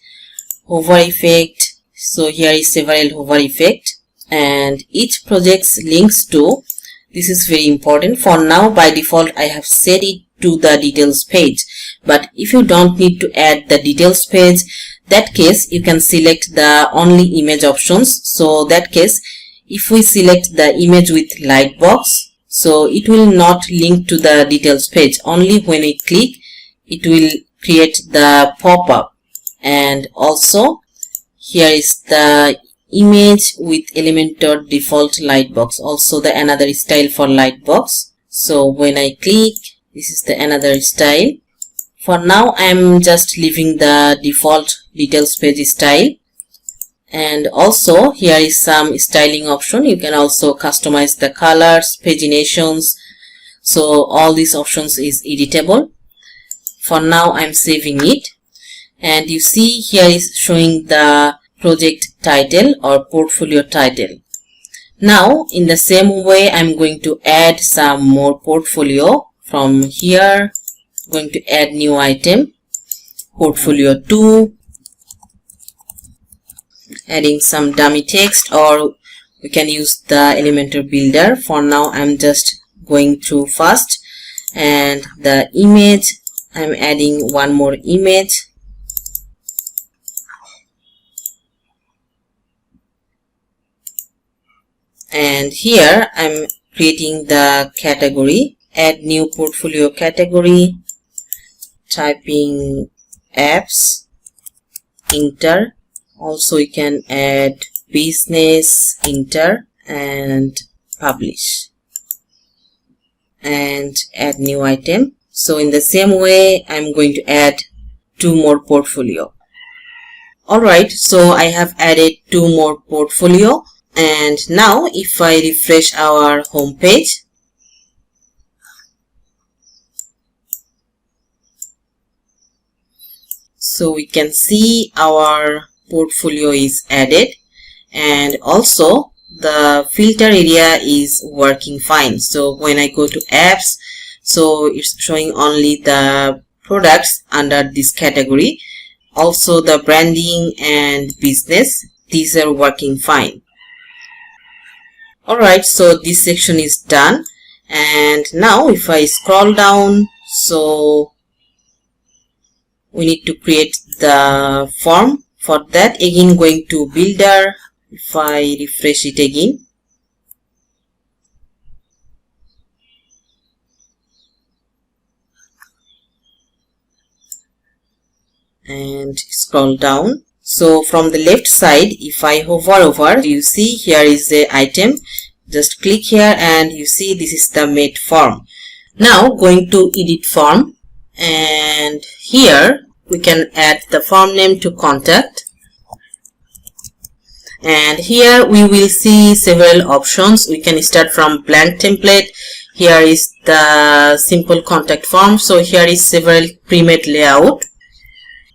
Hover effect. So here is several hover effect, and each project's links to. This is very important. For now, by default, I have set it to the details page. But if you don't need to add the details page, that case you can select the only image options. So that case, if we select the image with lightbox, so it will not link to the details page. Only when we click, it will create the pop-up. And also here is the image with Elementor default lightbox, also the another style for lightbox. So when I click, this is the another style. For now I am just leaving the default details page style. And also here is some styling option. You can also customize the colors, paginations. So all these options is editable. For now I am saving it, and you see here is showing the project title or portfolio title. Now in the same way I'm going to add some more portfolio. From here going to add new item, portfolio 2, adding some dummy text, or we can use the Elementor builder. For now I'm just going through fast. And the image, I'm adding one more image, and here I'm creating the category. Add new portfolio category, typing apps, enter. Also you can add business, enter, and publish, and add new item. So in the same way I'm going to add two more portfolio. Alright, so I have added two more portfolio. And now if I refresh our home page, so we can see our portfolio is added, and also the filter area is working fine. So when I go to apps, so it's showing only the products under this category. Also the branding and business, these are working fine. Alright, so this section is done. And now if I scroll down, so we need to create the form. For that, again going to builder. If I refresh it again, and scroll down. So from the left side, if I hover over, you see here is the item. Just click here and you see this is the made form. Now going to edit form, and here we can add the form name to contact. And here we will see several options. We can start from blank template. Here is the simple contact form. So here is several pre-made layout.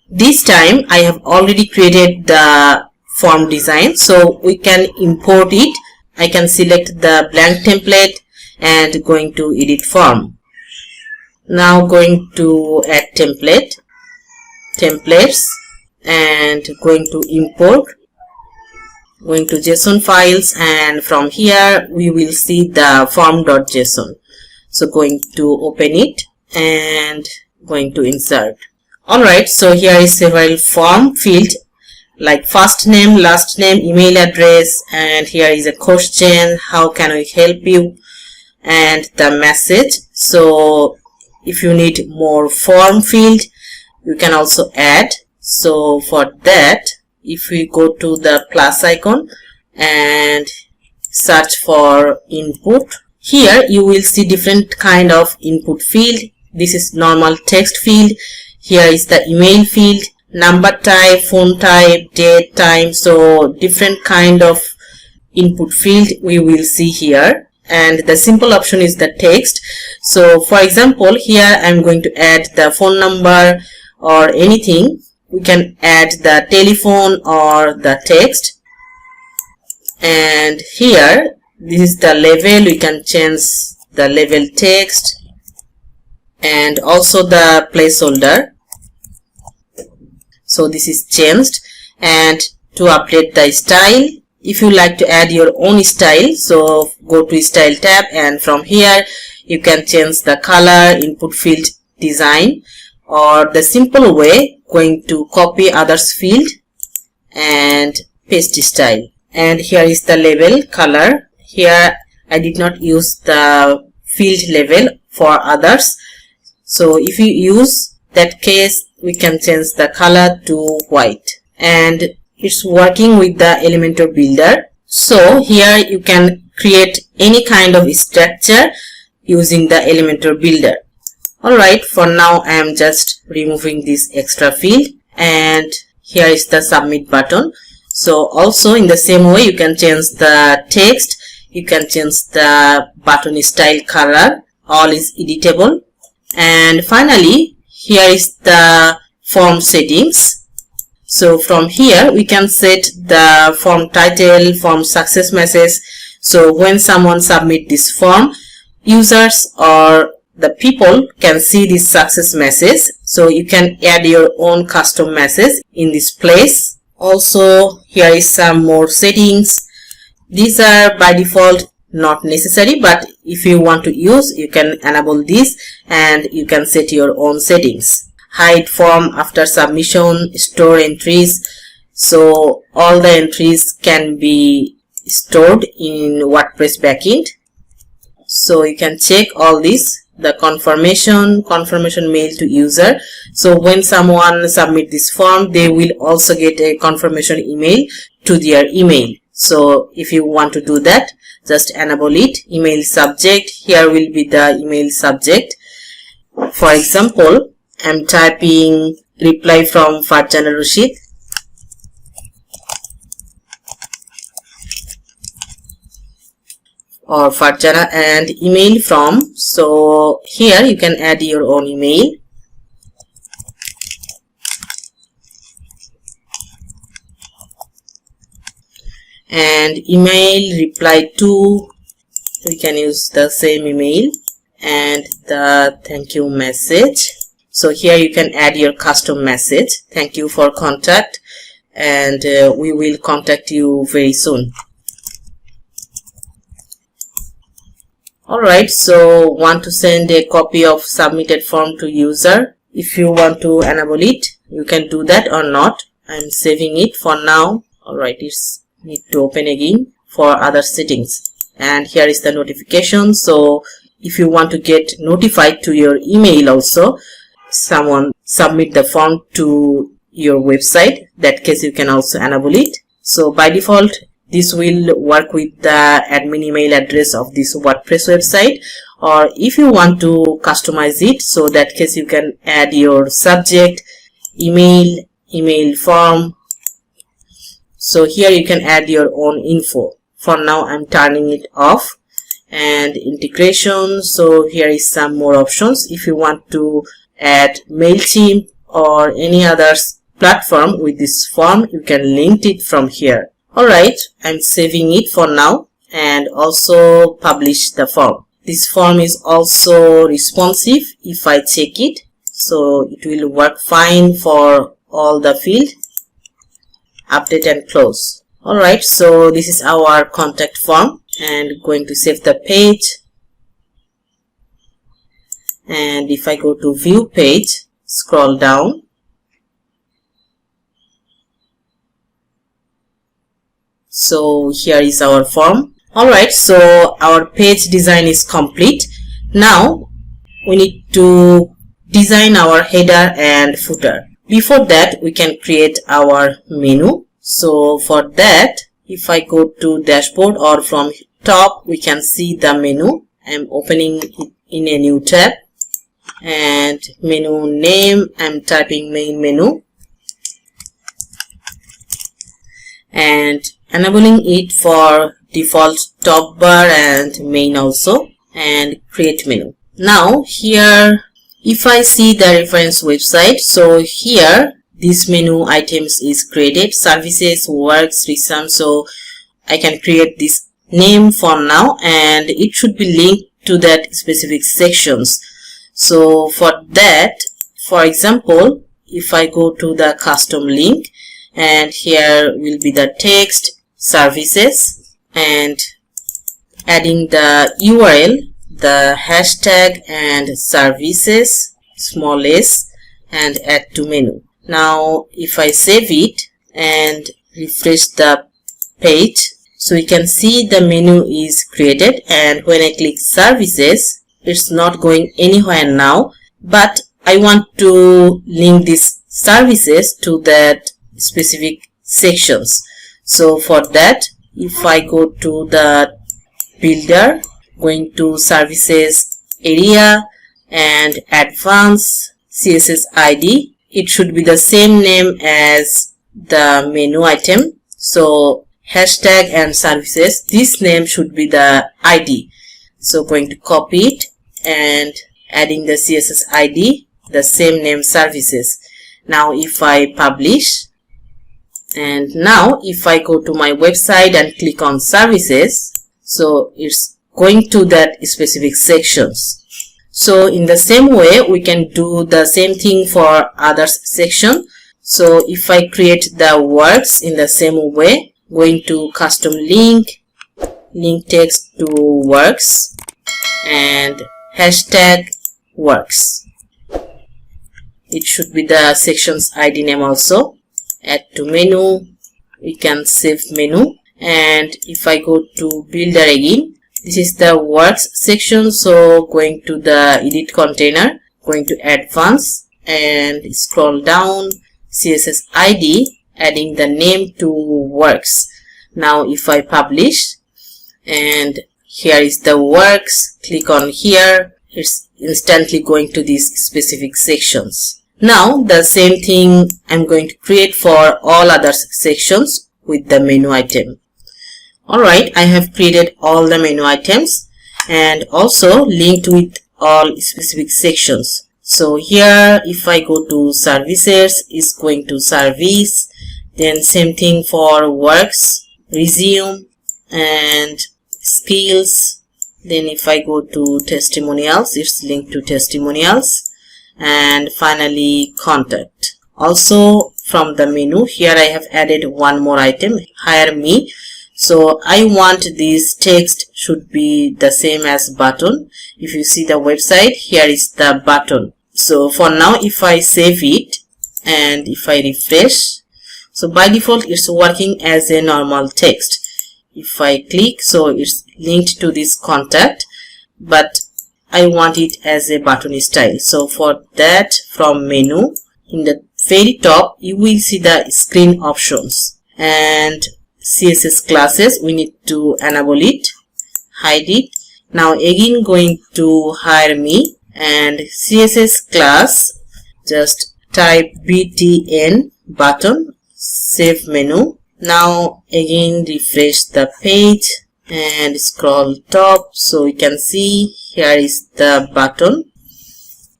This time I have already created the form design, so we can import it. I can select the blank template and going to edit form. Now going to add templates, and going to import, going to JSON files, and from here we will see the form.json. So going to open it and going to insert. Alright, so here is several form field like first name, last name, email address, and here is a question, how can we help you, and the message. So if you need more form field, you can also add. So for that, if we go to the plus icon and search for input, here you will see different kind of input field. This is normal text field. Here is the email field, number type, phone type, date, time. So different kind of input field we will see here. And the simple option is the text. So for example, here I'm going to add the phone number or anything. We can add the telephone or the text. And here, this is the level. We can change the level text and also the placeholder. So this is changed. And to update the style, if you like to add your own style, so go to style tab, and from here you can change the color, input field design, or the simple way, going to copy others field and paste style. And here is the label color. Here I did not use the field label for others. So if you use that case, we can change the color to white. And it's working with the Elementor builder. So here you can create any kind of structure using the Elementor builder. Alright, for now I am just removing this extra field, and here is the submit button. So also in the same way, you can change the text, you can change the button style, color, all is editable. And finally, here is the form settings. So from here we can set the form title, form success message. So when someone submit this form, users or the people can see this success message. So you can add your own custom message in this place. Also here is some more settings. These are by default not necessary, but if you want to use, you can enable this and you can set your own settings. Hide form after submission, store entries. So all the entries can be stored in WordPress backend. So you can check all this, the confirmation mail to user. So when someone submit this form, they will also get a confirmation email to their email. So if you want to do that, just enable it. Email subject, here will be the email subject. For example, I'm typing reply from Farjana Rashid. Or Farjana, and email from. So here you can add your own email. And email reply to, we can use the same email, and the thank you message. So here you can add your custom message. Thank you for contact, and we will contact you very soon. Alright, so want to send a copy of submitted form to user. If you want to enable it, you can do that or not. I'm saving it for now. Alright, it's need to open again for other settings. And here is the notification. So if you want to get notified to your email also, someone submit the form to your website. That case you can also enable it. So by default this will work with the admin email address of this WordPress website, or if you want to customize it, so that case you can add your subject, email form. So here you can add your own info. For now I'm turning it off. And integration, so here is some more options. If you want to add MailChimp or any other platform with this form, you can link it from here. Alright, I'm saving it for now and also publish the form. This form is also responsive if I check it, so it will work fine for all the field. Update and close. Alright, so this is our contact form, and going to save the page. And if I go to view page, scroll down, so here is our form. Alright, so our page design is complete. Now we need to design our header and footer. Before that we can create our menu. So for that, if I go to dashboard, or from top we can see the menu. I'm opening it in a new tab, and menu name I'm typing main menu, and enabling it for default top bar and main also, and create menu. Now here if I see the reference website, so here this menu items is created, services, works, resume. So I can create this name for now, and it should be linked to that specific sections. So for that, for example, if I go to the custom link, and here will be the text, services, and adding the URL, the hashtag and services, small s, and add to menu. Now if I save it and refresh the page, so you can see the menu is created, and when I click services, it's not going anywhere now, but I want to link these services to that specific sections. So for that, if I go to the builder, going to services area and advanced CSS ID, it should be the same name as the menu item. So hashtag and services, this name should be the ID. So going to copy it and adding the CSS ID, the same name, services. Now if I publish, and now if I go to my website and click on services, so it's going to that specific sections. So in the same way we can do the same thing for other section. So if I create the works in the same way, going to custom link text to works, and hashtag works, it should be the sections ID name also. Add to menu, we can save menu, and if I go to builder again, this is the works section, so going to the edit container, going to advanced and scroll down, CSS ID, adding the name to works. Now if I publish, and here is the works, click on here, it's instantly going to these specific sections. Now the same thing I'm going to create for all other sections with the menu item. Alright, I have created all the menu items and also linked with all specific sections. So here if I go to services, it's going to service, then same thing for works, resume, and skills. Then if I go to testimonials, it's linked to testimonials, and finally contact. Also from the menu, here I have added one more item, hire me. So I want this text should be the same as button. If you see the website, here is the button. So for now, if I save it and if I refresh, so by default it's working as a normal text. If I click, so it's linked to this contact, but I want it as a button style. So for that, from menu, in the very top you will see the screen options, and CSS classes we need to enable it, hide it. Now again going to hire me, and CSS class, just type btn button, save menu. Now again refresh the page and scroll top, so you can see here is the button.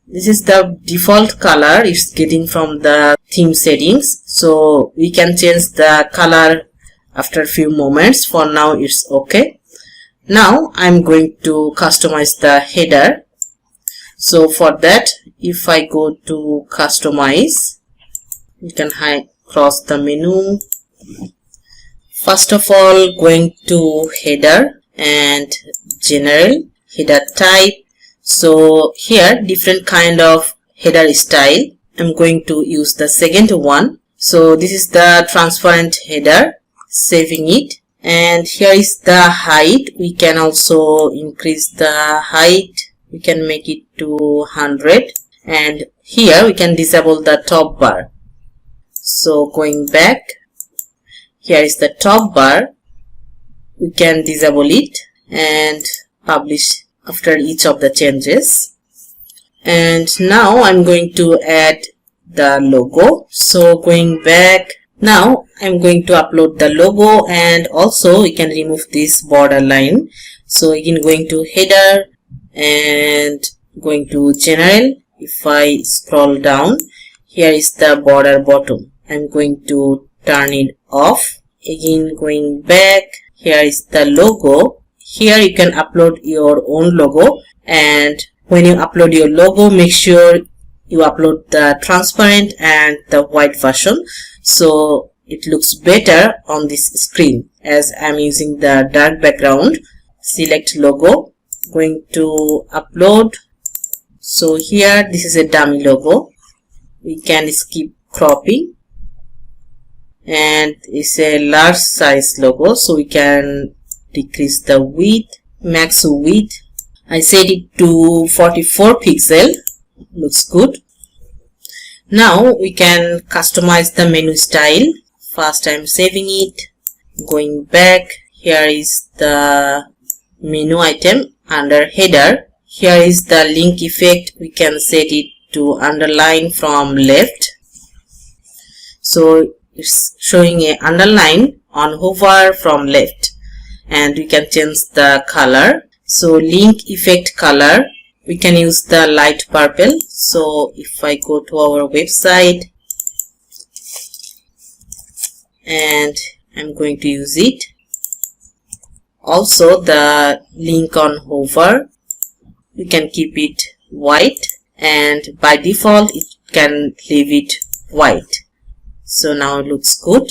This is the default color it's getting from the theme settings, so we can change the color after a few moments. For now it's okay. Now I'm going to customize the header. So for that, if I go to customize, you can cross the menu. First of all, going to header and general, header type. So here different kind of header style. I'm going to use the second one. So this is the transparent header, saving it. And here is the height. We can also increase the height. We can make it to 100. And here we can disable the top bar. So going back, here is the top bar. We can disable it and publish after each of the changes. And now I'm going to add the logo. So going back, now I'm going to upload the logo, and also we can remove this border line. So again going to header and going to general. If I scroll down, here is the border bottom. I'm going to turn it off. Again going back, here is the logo. Here you can upload your own logo, and when you upload your logo, make sure you upload the transparent and the white version, so it looks better on this screen. As I'm using the dark background, select logo, going to upload. So here this is a dummy logo. We can skip cropping, and it's a large size logo, so we can decrease the width, max width. I set it to 44 pixel. Looks good. Now we can customize the menu style. First I'm saving it, going back. Here is the menu item under header. Here is the link effect. We can set it to underline from left, so it's showing a underline on hover from left. And we can change the color. So link effect color, we can use the light purple. So if I go to our website and I'm going to use it. Also the link on hover, we can keep it white, and by default it can leave it white. So now it looks good.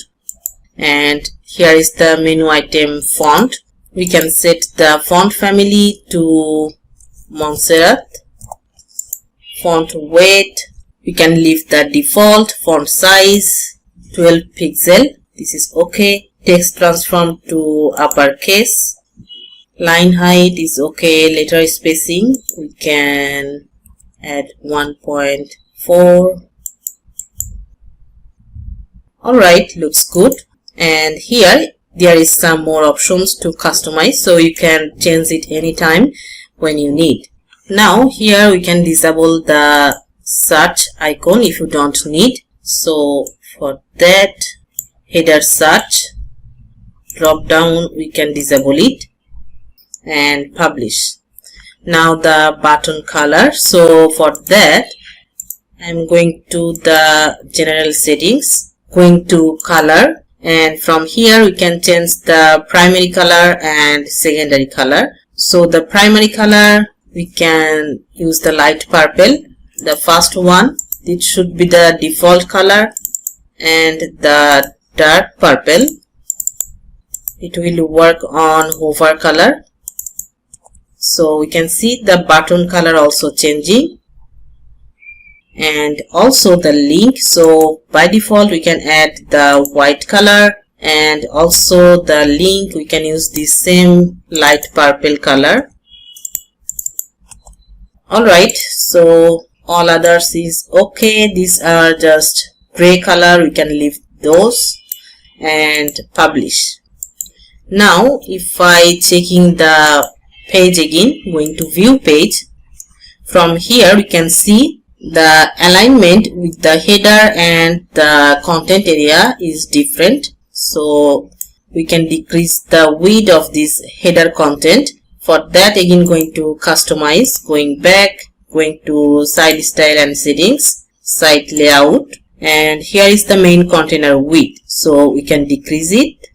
And here is the menu item font. We can set the font family to Montserrat. Font weight, we can leave the default. Font size 12 pixel. This is okay. Text transform to uppercase. Line height is okay. Letter spacing, we can add 1.4. Alright, looks good. And here there is some more options to customize, so you can change it anytime when you need. Now here we can disable the search icon if you don't need. So for that, header search drop down, we can disable it and publish. Now the button color. So for that, I'm going to the general settings, going to color. And from here we can change the primary color and secondary color. So the primary color, we can use the light purple, the first one. It should be the default color. And the dark purple, it will work on hover color. So we can see the button color also changing. And also the link, so by default we can add the white color, and also the link we can use the same light purple color. Alright, so all others is okay. These are just gray color, we can leave those and publish. Now if I checking the page again, going to view page, from here we can see the alignment with the header and the content area is different. So we can decrease the width of this header content. For that, again going to customize, going back, going to site style and settings, site layout, and here is the main container width. So we can decrease it.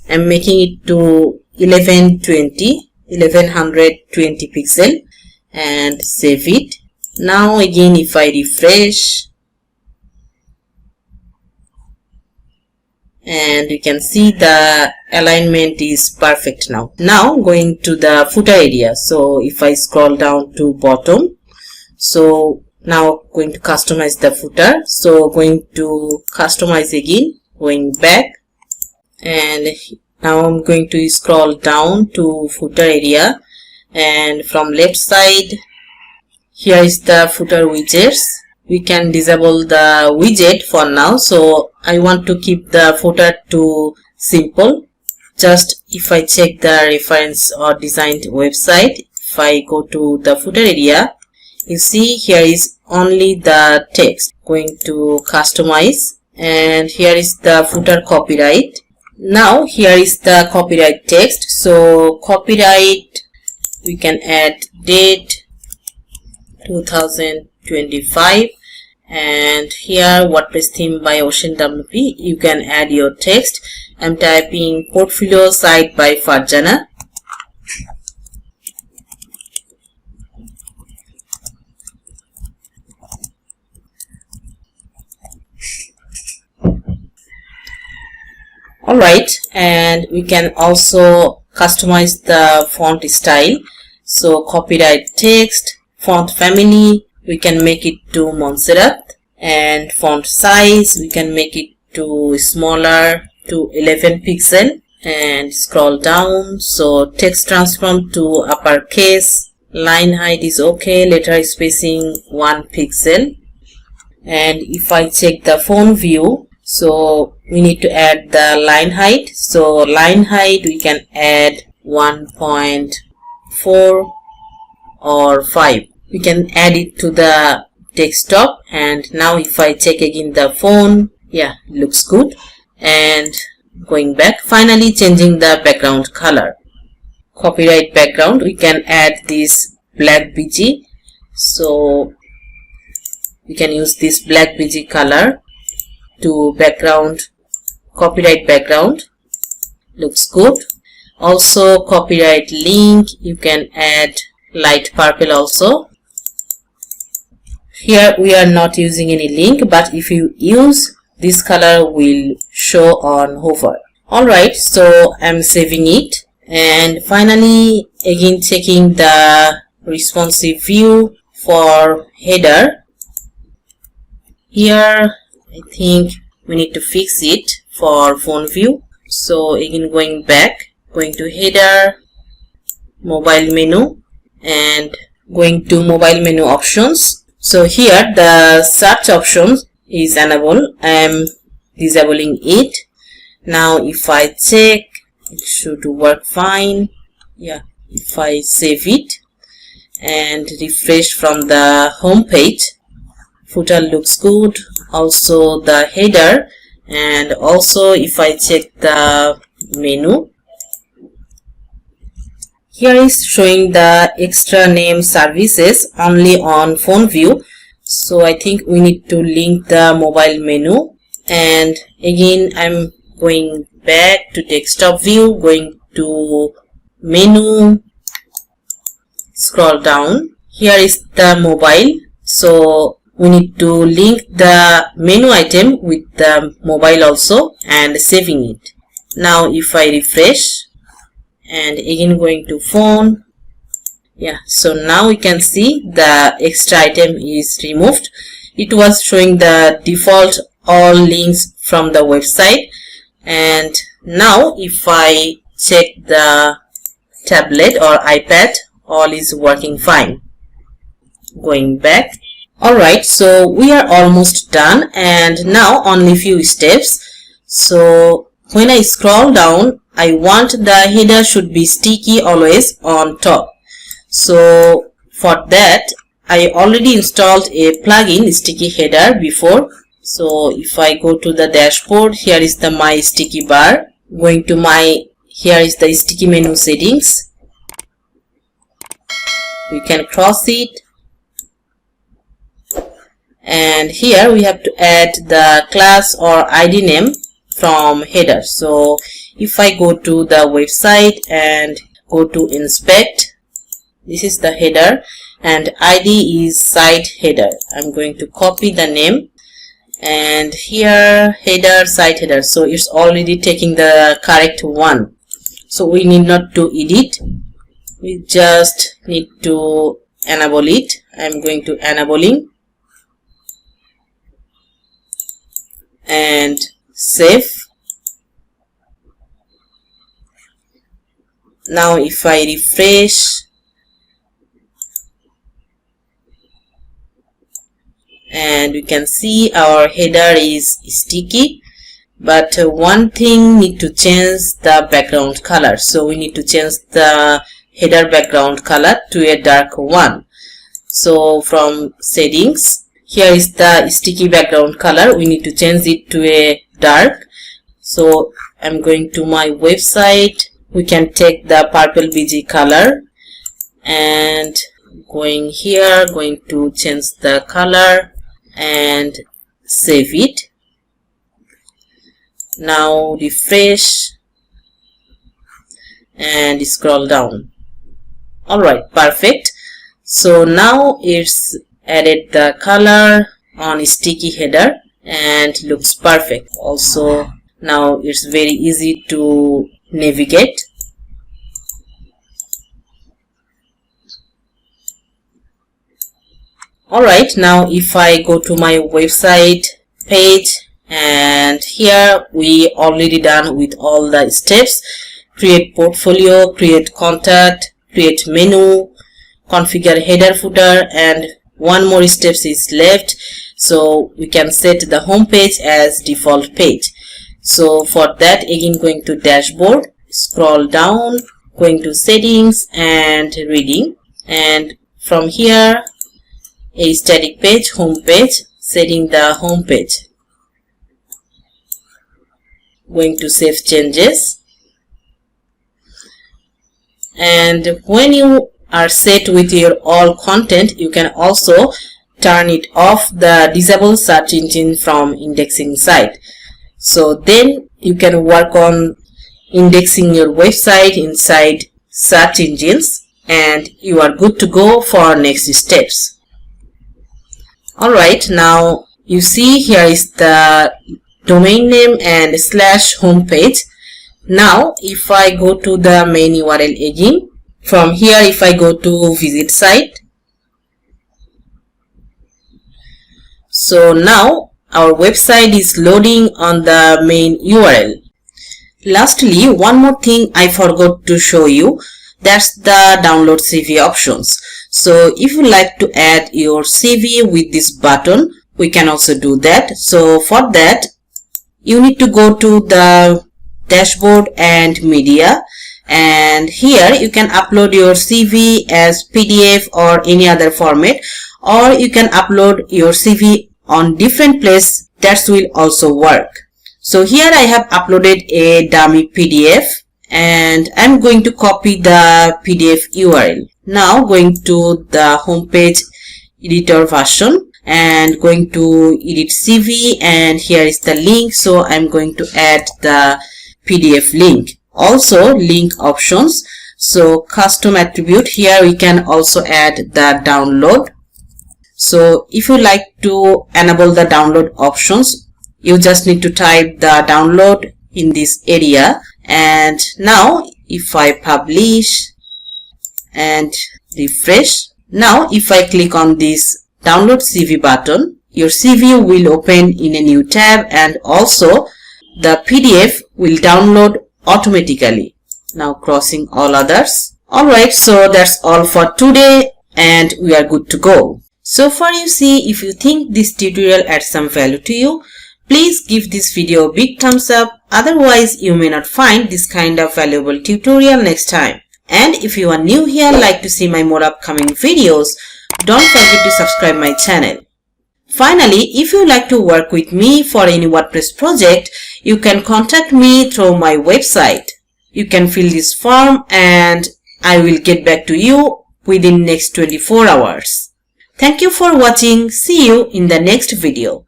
I'm making it to 1120 pixel and save it. Now again if I refresh, and you can see the alignment is perfect now. Now going to the footer area. So if I scroll down to bottom, so now going to customize the footer. So going to customize again, going back, and now I'm going to scroll down to footer area, and from left side here is the footer widgets. We can disable the widget for now, so I want to keep the footer to simple. Just if I check the reference or designed website, if I go to the footer area, you see here is only the text. Going to customize, and here is the footer copyright. Now here is the copyright text. So copyright, we can add date 2025, and here WordPress theme by Ocean WP. You can add your text. I'm typing portfolio site by Farjana. Alright, and we can also customize the font style. So copyright text, font family, we can make it to Montserrat, and font size, we can make it to smaller, to 11 pixel, and scroll down. So text transform to uppercase, line height is okay, letter spacing 1 pixel. And if I check the font view, so we need to add the line height. So line height we can add 1.4 or 5. We can add it to the desktop, and now if I check again the font, yeah, looks good. And going back, finally changing the background color. Copyright background, we can add this black BG. So we can use this black BG color to background, copyright background, looks good. Also copyright link, you can add light purple also. Here we are not using any link, but if you use, this color will show on hover. Alright, so I'm saving it, and finally again checking the responsive view for header. Here I think we need to fix it for font view. So again going back, going to header, mobile menu, and going to mobile menu options. So here the search option is enabled. I am disabling it. Now if I check, it should work fine. Yeah, if I save it and refresh from the home page, footer looks good, also the header, and also if I check the menu, here is showing the extra name services only on font view. So I think we need to link the mobile menu, and again I'm going back to desktop view, going to menu, scroll down. Here is the mobile, so we need to link the menu item with the mobile also, and saving it. Now if I refresh and again going to phone, yeah, so now we can see the extra item is removed. It was showing the default all links from the website, and now if I check the tablet or iPad, all is working fine. Going back, Alright, so we are almost done, and now only few steps. So when I scroll down, I want the header should be sticky always on top. So for that, I already installed a plugin sticky header before. So if I go to the dashboard, here is the my sticky bar. Going to here is the sticky menu settings. We can cross it. And here we have to add the class or ID name from header. So if I go to the website and go to inspect, this is the header and ID is site header. I'm going to copy the name and here header, site header. So it's already taking the correct one. So we need not to edit. We just need to enable it. I'm going to enabling and save. Now if I refresh and you can see our header is sticky, but one thing need to change the background color. So we need to change the header background color to a dark one. So from settings, here is the sticky background color. We need to change it to a dark. So I'm going to my website. We can take the purple BG color and going here, going to change the color and save it. Now refresh and scroll down. Alright, perfect. So now it's added the color on sticky header and looks perfect. Also now it's very easy to navigate. Alright, now if I go to my website page, and here we already done with all the steps: create portfolio, create contact, create menu, configure header footer, and one more steps is left. So we can set the home page as default page. So for that, again going to dashboard, scroll down, going to settings and reading, and from here a static page, home page, setting the home page. Going to save changes, and when you are set with your all content, you can also turn it off the disable search engine from indexing site. So then you can work on indexing your website inside search engines and you are good to go for next steps. Alright, now you see here is the domain name and / home page. Now if I go to the main URL again, from here if I go to visit site, so now our website is loading on the main URL. Lastly, one more thing I forgot to show you, that's the download CV options. So if you like to add your CV with this button, we can also do that. So for that, you need to go to the dashboard and media, and here you can upload your CV as PDF or any other format, or you can upload your CV on different place. That will also work. So here I have uploaded a dummy PDF and I'm going to copy the PDF URL. Now going to the homepage editor version and going to edit CV, and here is the link. So I'm going to add the PDF link. Also link options. So custom attribute, here we can also add the download. So if you like to enable the download options, you just need to type the download in this area. And now if I publish and refresh, now if I click on this download CV button, your CV will open in a new tab and also the PDF will download automatically. Now crossing all others. Alright, so that's all for today and we are good to go. So far you see, if you think this tutorial adds some value to you, please give this video a big thumbs up, otherwise you may not find this kind of valuable tutorial next time. And if you are new here and like to see my more upcoming videos, don't forget to subscribe my channel. Finally, if you like to work with me for any WordPress project, you can contact me through my website. You can fill this form and I will get back to you within next 24 hours. Thank you for watching. See you in the next video.